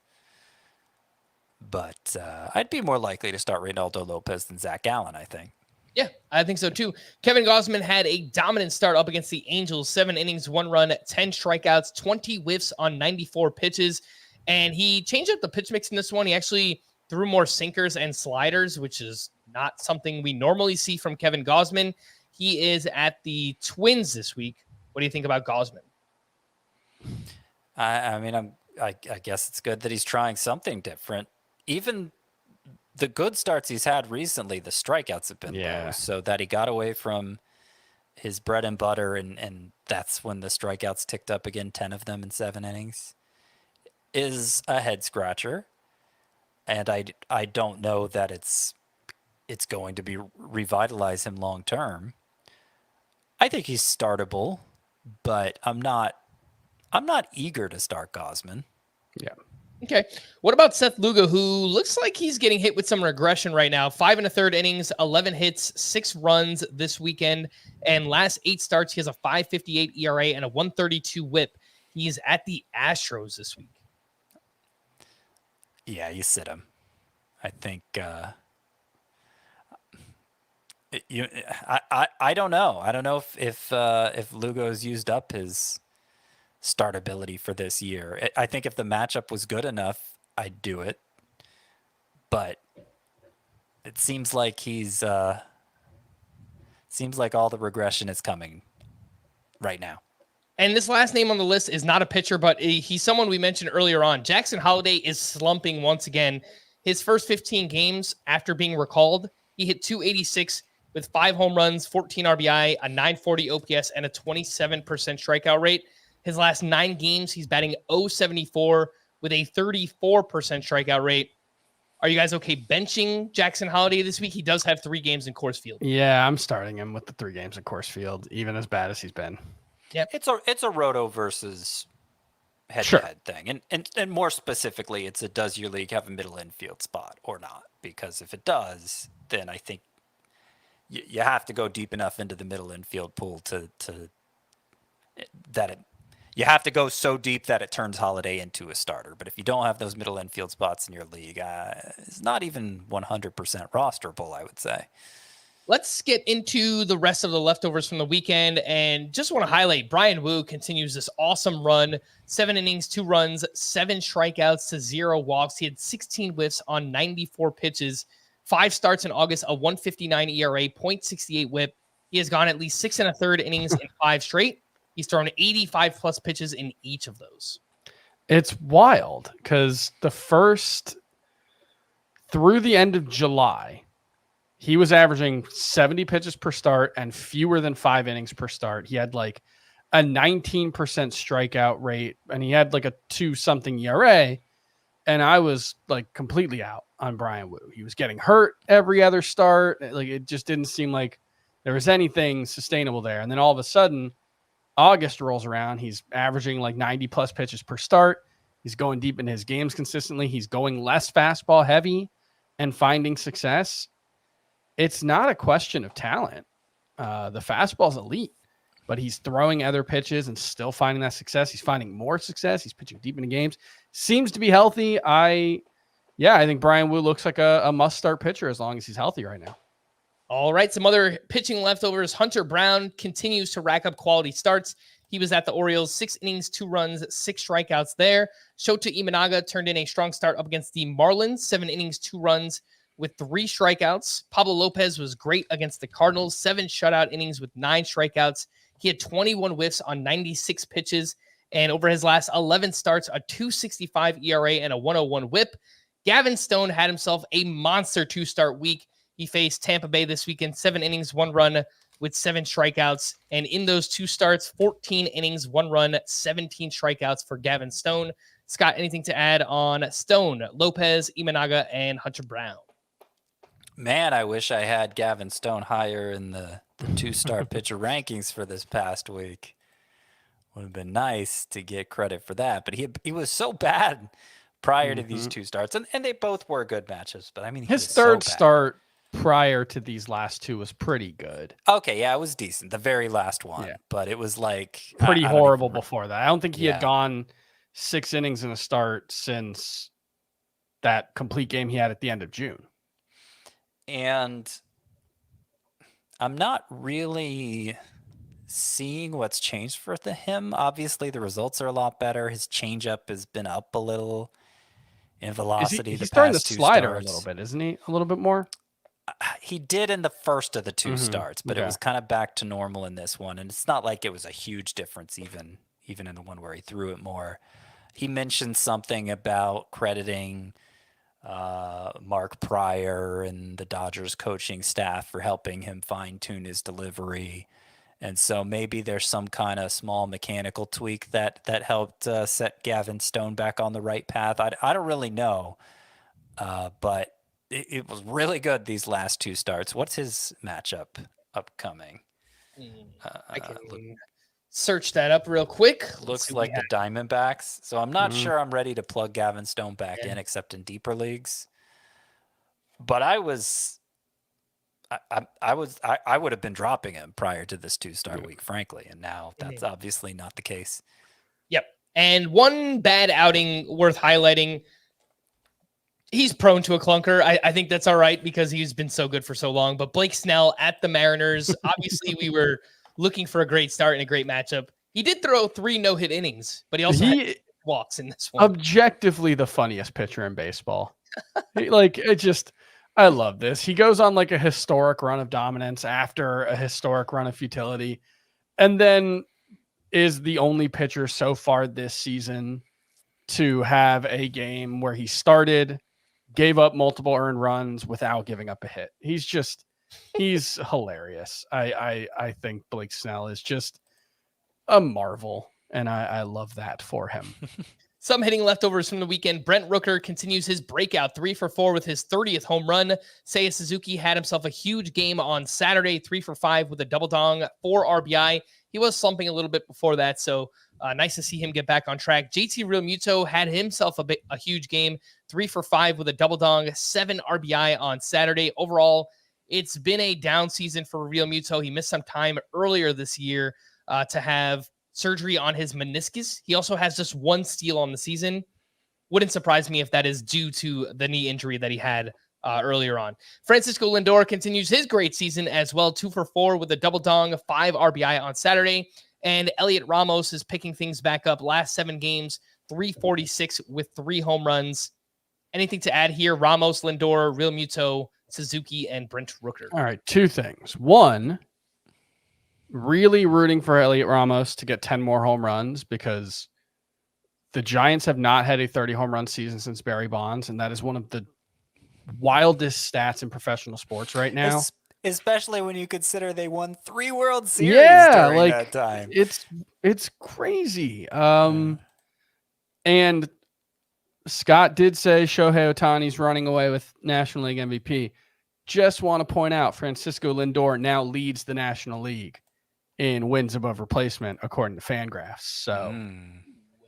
But I'd be more likely to start Ronaldo Lopez than Zach Gallen, I think. Yeah, I think so too. Kevin Gausman had a dominant start up against the Angels. 7 innings, 1 run, 10 strikeouts, 20 whiffs on 94 pitches. And he changed up the pitch mix in this one. He actually threw more sinkers and sliders, which is not something we normally see from Kevin Gausman. He is at the Twins this week. What do you think about Gausman? I guess it's good that he's trying something different. Even the good starts he's had recently, the strikeouts have been low, so that he got away from his bread and butter, and that's when the strikeouts ticked up again, 10 of them in 7 innings, is a head scratcher. And I don't know that it's going to be revitalize him long term. I think he's startable, but I'm not eager to start Gausman. Yeah. Okay. What about Seth Lugo, who looks like he's getting hit with some regression right now? 5 1/3 innings, 11 hits, 6 runs this weekend, and last 8 starts, he has a 5.58 ERA and a 1.32 WHIP. He's at the Astros this week. Yeah, you sit him. I think I don't know. I don't know if Lugo's used up his startability for this year. I think if the matchup was good enough, I'd do it. But it seems like seems like all the regression is coming right now. And this last name on the list is not a pitcher, but he's someone we mentioned earlier on. Jackson Holliday is slumping once again. His first 15 games after being recalled, he hit .286 with 5 home runs, 14 RBI, a 940 OPS, and a 27% strikeout rate. His last 9 games, he's batting .074 with a 34% strikeout rate. Are you guys okay benching Jackson Holliday this week? He does have 3 games in Coors Field. Yeah, I'm starting him with the 3 games in Coors Field, even as bad as he's been. Yeah, it's a roto versus head-to-head thing, and more specifically, it's a does your league have a middle infield spot or not? Because if it does, then I think you have to go deep enough into the middle infield pool you have to go so deep that it turns Holiday into a starter. But if you don't have those middle infield spots in your league, it's not even 100% rosterable, I would say. Let's get into the rest of the leftovers from the weekend, and just want to highlight Brian Wu continues this awesome run. 7 innings, 2 runs, 7 strikeouts to 0 walks. He had 16 whiffs on 94 pitches, 5 starts in August, a 1.59 ERA, .68 whip. He has gone at least 6 1/3 innings in 5 straight. He's thrown 85 plus pitches in each of those. It's wild because through the end of July, he was averaging 70 pitches per start and fewer than 5 innings per start. He had like a 19% strikeout rate, and he had like a 2-something ERA. And I was like completely out on Brian Wu. He was getting hurt every other start. Like, it just didn't seem like there was anything sustainable there. And then all of a sudden, August rolls around. He's averaging like 90 plus pitches per start. He's going deep in his games consistently. He's going less fastball heavy and finding success. It's not a question of talent. The fastball's elite, but he's throwing other pitches and still finding that success. He's finding more success. He's pitching deep into games. Seems to be healthy. I think Brian Wu looks like a must-start pitcher as long as he's healthy right now. All right, some other pitching leftovers. Hunter Brown continues to rack up quality starts. He was at the Orioles, 6 innings, 2 runs, 6 strikeouts there. Shota Imanaga turned in a strong start up against the Marlins, 7 innings, 2 runs with 3 strikeouts. Pablo Lopez was great against the Cardinals, 7 shutout innings with 9 strikeouts. He had 21 whiffs on 96 pitches, and over his last 11 starts, a 2.65 ERA and a 1.01 whip. Gavin Stone had himself a monster 2-start week. He faced Tampa Bay this weekend, 7 innings, 1 run with 7 strikeouts. And in those 2 starts, 14 innings, 1 run, 17 strikeouts for Gavin Stone. Scott, anything to add on Stone, Lopez, Imanaga, and Hunter Brown? Man, I wish I had Gavin Stone higher in the 2-star pitcher rankings for this past week. Would have been nice to get credit for that. But he was so bad prior to these 2 starts. And they both were good matchups. But I mean, his third start prior to these last 2 was pretty good. Okay, yeah, it was decent. The very last one, but it was like pretty horrible before that. I don't think he had gone 6 innings in a start since that complete game he had at the end of June. And I'm not really seeing what's changed for him. Obviously, the results are a lot better. His changeup has been up a little in velocity. He's starting to slider a little bit, isn't he? A little bit more. He did in the first of the 2 starts, but it was kind of back to normal in this one. And it's not like it was a huge difference, even in the one where he threw it more. He mentioned something about crediting Mark Pryor and the Dodgers coaching staff for helping him fine-tune his delivery. And so maybe there's some kind of small mechanical tweak that helped set Gavin Stone back on the right path. I don't really know, but it was really good these last 2 starts. What's his matchup upcoming? I can search that up real quick. Looks like the Diamondbacks. So I'm not sure I'm ready to plug Gavin Stone back in, except in deeper leagues. But I would have been dropping him prior to this 2-start week, frankly. And now that's obviously not the case. Yep. And one bad outing worth highlighting. He's prone to a clunker. I think that's all right because he's been so good for so long. But Blake Snell at the Mariners, obviously we were looking for a great start and a great matchup. He did throw 3 no-hit innings, but he also had walks in this one. Objectively the funniest pitcher in baseball. I love this. He goes on like a historic run of dominance after a historic run of futility, and then is the only pitcher so far this season to have a game where he started, gave up multiple earned runs without giving up a hit. He's hilarious. I think Blake Snell is just a marvel, and I love that for him. Some hitting leftovers from the weekend. Brent Rooker continues his breakout, 3 for 4 with his 30th home run. Seiya Suzuki had himself a huge game on Saturday, 3 for 5 with a double dong, 4 RBI. He was slumping a little bit before that, so nice to see him get back on track. JT Realmuto had himself a huge game, 3 for 5 with a double dong, 7 RBI on Saturday. Overall, it's been a down season for Realmuto. He missed some time earlier this year to have surgery on his meniscus. He also has just 1 steal on the season. Wouldn't surprise me if that is due to the knee injury that he had earlier on. Francisco Lindor continues his great season as well, 2 for 4 with a double dong, 5 RBI on Saturday. And Elliot Ramos is picking things back up. Last 7 games, 346 with 3 home runs. Anything to add here? Ramos, Lindor, Realmuto, Suzuki, and Brent Rooker. All right, 2 things. 1, really rooting for Elliot Ramos to get 10 more home runs because the Giants have not had a 30 home run season since Barry Bonds, and that is one of the wildest stats in professional sports right now. Especially when you consider they won 3 World Series during that time. It's crazy. And Scott did say Shohei Ohtani's running away with National League MVP. just want to point out Francisco Lindor now leads the National League in wins above replacement, according to Fangraphs. So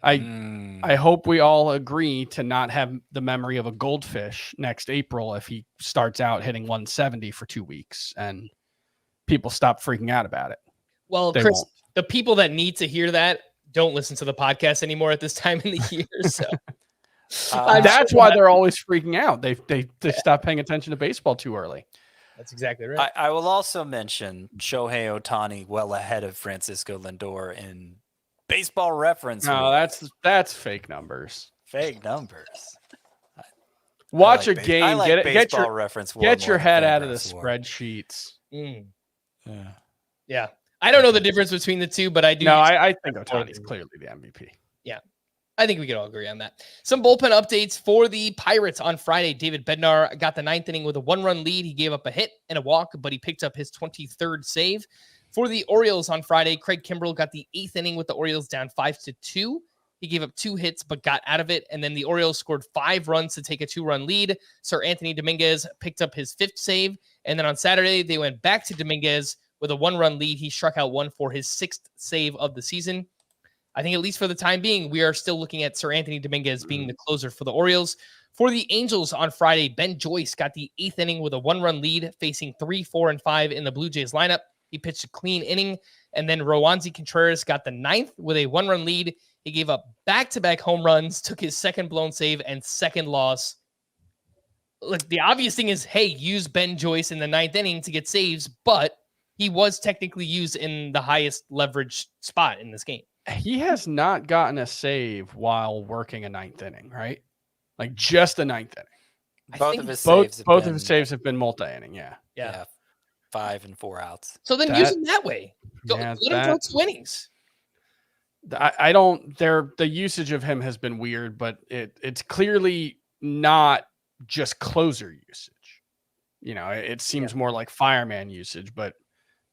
I hope we all agree to not have the memory of a goldfish next April if he starts out hitting 170 for 2 weeks and people stop freaking out about it. Well, They Chris, won't. the people that need to hear that don't listen to the podcast anymore at this time in the year. So That's why they're always freaking out. They stop paying attention to baseball too early. That's exactly right. I will also mention Shohei Ohtani well ahead of Francisco Lindor in baseball reference. No, that's fake numbers. Fake numbers. Watch like a game. I like get baseball your reference. get your head out of the Fangraphs war. spreadsheets. Yeah. I don't know the difference between the two, but I do. No, I think Ohtani's clearly the MVP. I think we can all agree on that. Some bullpen updates for the Pirates on Friday. David Bednar got the 9th inning with a 1-run lead. He gave up a hit and a walk, but he picked up his 23rd save. For the Orioles on Friday, Craig Kimbrell got the 8th inning with the Orioles down 5-2. He gave up 2 hits, but got out of it. And then the Orioles scored 5 runs to take a 2-run lead. Sir Anthony Dominguez picked up his 5th save. And then on Saturday, they went back to Dominguez with a 1-run lead. He struck out 1 for his 6th save of the season. I think at least for the time being, we are still looking at Sir Anthony Dominguez being the closer for the Orioles. For the Angels on Friday, Ben Joyce got the 8th inning with a 1-run lead, facing 3, 4, and 5 in the Blue Jays lineup. He pitched a clean inning. And then Rowanzi Contreras got the 9th with a 1-run lead. He gave up back-to-back home runs, took his 2nd blown save and 2nd loss. Look, the obvious thing is, hey, use Ben Joyce in the 9th inning to get saves, but he was technically used in the highest leverage spot in this game. He has not gotten a save while working a 9th inning, right? Like just a 9th inning. Both of his saves have been multi-inning. Yeah. 5 and 4 outs. So then use him that way. Let him throw 2 innings. I don't. The usage of him has been weird, but it's clearly not just closer usage. You know, it seems more like fireman usage, but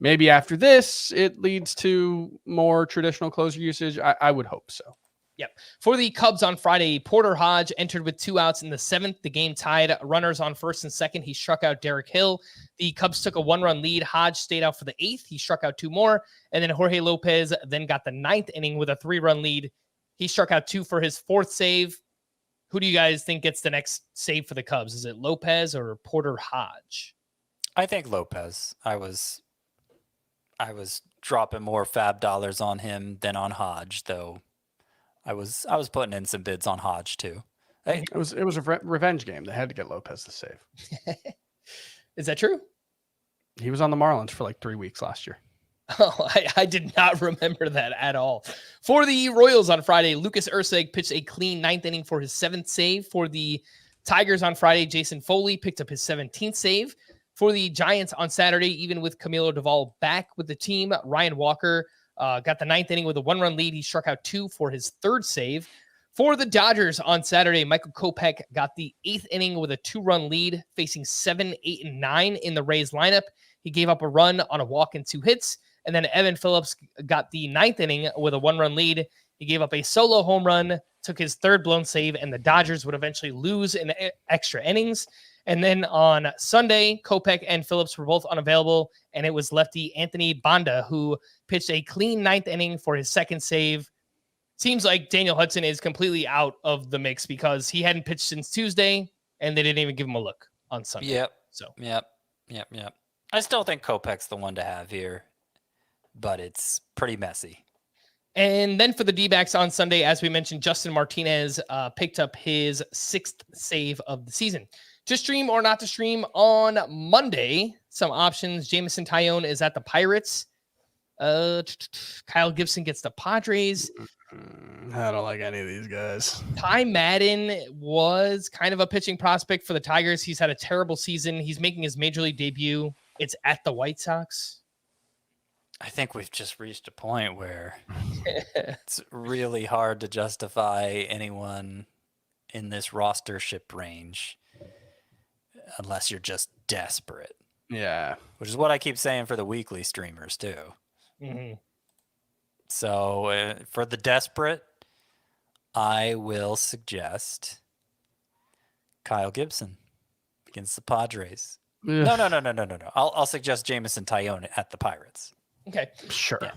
maybe after this, it leads to more traditional closer usage. I would hope so. Yep. For the Cubs on Friday, Porter Hodge entered with 2 outs in the 7th. The game tied runners on 1st and 2nd. He struck out Derek Hill. The Cubs took a 1-run lead. Hodge stayed out for the 8th. He struck out 2 more. And then Jorge Lopez then got the 9th inning with a 3-run lead. He struck out 2 for his 4th save. Who do you guys think gets the next save for the Cubs? Is it Lopez or Porter Hodge? I think Lopez. I was dropping more fab dollars on him than on Hodge, though. I was putting in some bids on Hodge too. Hey, it was a revenge game. They had to get Lopez to save. Is that true? He was on the Marlins for like 3 weeks last year. Oh, I did not remember that at all. For the Royals on Friday, Lucas Erceg pitched a clean 9th inning for his 7th save. For the Tigers on Friday, Jason Foley picked up his 17th save. For the Giants on Saturday, even with Camilo Duvall back with the team, Ryan Walker got the 9th inning with a 1-run lead. He struck out 2 for his 3rd save. For the Dodgers on Saturday, Michael Kopech got the 8th inning with a 2-run lead, facing 7, 8, and 9 in the Rays lineup. He gave up a run on a walk and 2 hits. And then Evan Phillips got the 9th inning with a 1-run lead. He gave up a solo home run, took his 3rd blown save, and the Dodgers would eventually lose in extra innings. And then on Sunday, Kopech and Phillips were both unavailable, and it was lefty Anthony Banda who pitched a clean 9th inning for his 2nd save. Seems like Daniel Hudson is completely out of the mix because he hadn't pitched since Tuesday, and they didn't even give him a look on Sunday. Yep. I still think Kopech's the one to have here, but it's pretty messy. And then for the D-backs on Sunday, as we mentioned, Justin Martinez picked up his 6th save of the season. To stream or not to stream on Monday, some options. Jameson Taillon is at the Pirates. Kyle Gibson gets the Padres. I don't like any of these guys. Ty Madden was kind of a pitching prospect for the Tigers. He's had a terrible season. He's making his major league debut. It's at the White Sox. I think we've just reached a point where it's really hard to justify anyone in this rostership range unless you're just desperate. Yeah. Which is what I keep saying for the weekly streamers too. Mm-hmm. So for the desperate, I will suggest Kyle Gibson against the Padres. No. I'll suggest Jamison Tyone at the Pirates. Okay. Sure. Yeah.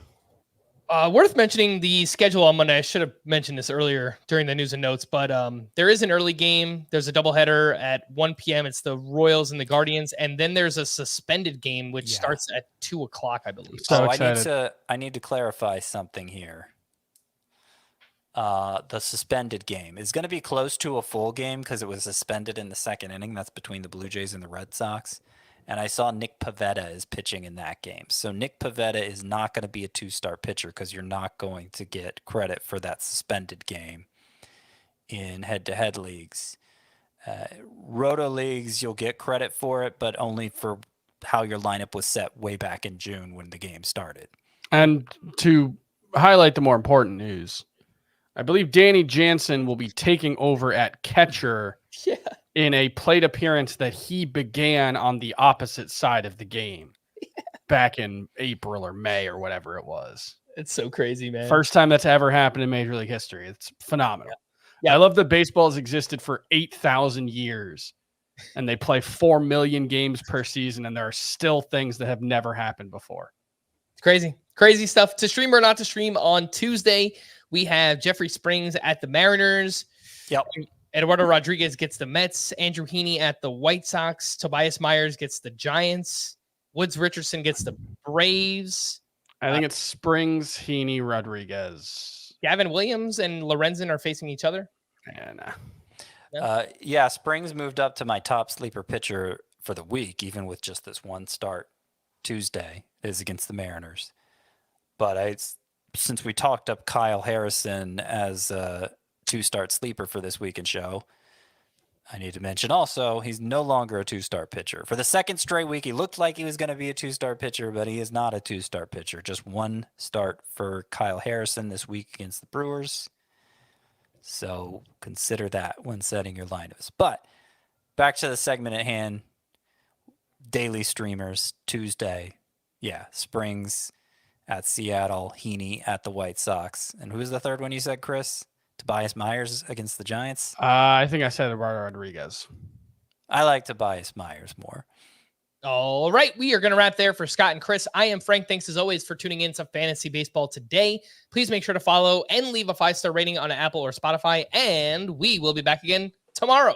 Worth mentioning the schedule on Monday. I should have mentioned this earlier during the news and notes, but there is an early game. There's a doubleheader at 1 p.m. It's the Royals and the Guardians, and then there's a suspended game which starts at 2 o'clock, I believe. So I need to clarify something here. The suspended game is going to be close to a full game because it was suspended in the second inning. That's between the Blue Jays and the Red Sox. And I saw Nick Pivetta is pitching in that game. So Nick Pivetta is not going to be a 2-star pitcher because you're not going to get credit for that suspended game in head-to-head leagues. Roto leagues, you'll get credit for it, but only for how your lineup was set way back in June when the game started. And to highlight the more important news, I believe Danny Jansen will be taking over at catcher in a plate appearance that he began on the opposite side of the game back in April or May or whatever it was. It's so crazy, man. First time that's ever happened in Major League history. It's phenomenal. Yeah. I love that baseball has existed for 8,000 years and they play 4 million games per season, and there are still things that have never happened before. It's crazy stuff. To stream or not to stream on Tuesday, we have Jeffrey Springs at the Mariners. Yep. Eduardo Rodriguez gets the Mets. Andrew Heaney at the White Sox. Tobias Myers gets the Giants. Woods Richardson gets the Braves. I think it's Springs, Heaney, Rodriguez. Gavin Williams and Lorenzen are facing each other. Yeah, Springs moved up to my top sleeper pitcher for the week, even with just this one start Tuesday, is against the Mariners. But since we talked up Kyle Harrison as a 2-start sleeper for this weekend show, I need to mention also he's no longer a 2-star pitcher. For the second straight week, he looked like he was going to be a 2-star pitcher, but he is not a 2-star pitcher. Just one start for Kyle Harrison this week against the Brewers. So consider that when setting your lineups. But back to the segment at hand. Daily streamers, Tuesday. Yeah, Springs at Seattle, Heaney at the White Sox. And who's the third one you said, Chris? Tobias Myers against the Giants? I think I said Eduardo Rodriguez. I like Tobias Myers more. All right, we are going to wrap there for Scott and Chris. I am Frank. Thanks as always for tuning in to Fantasy Baseball today. Please make sure to follow and leave a 5-star rating on Apple or Spotify, and we will be back again tomorrow.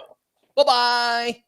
Bye-bye.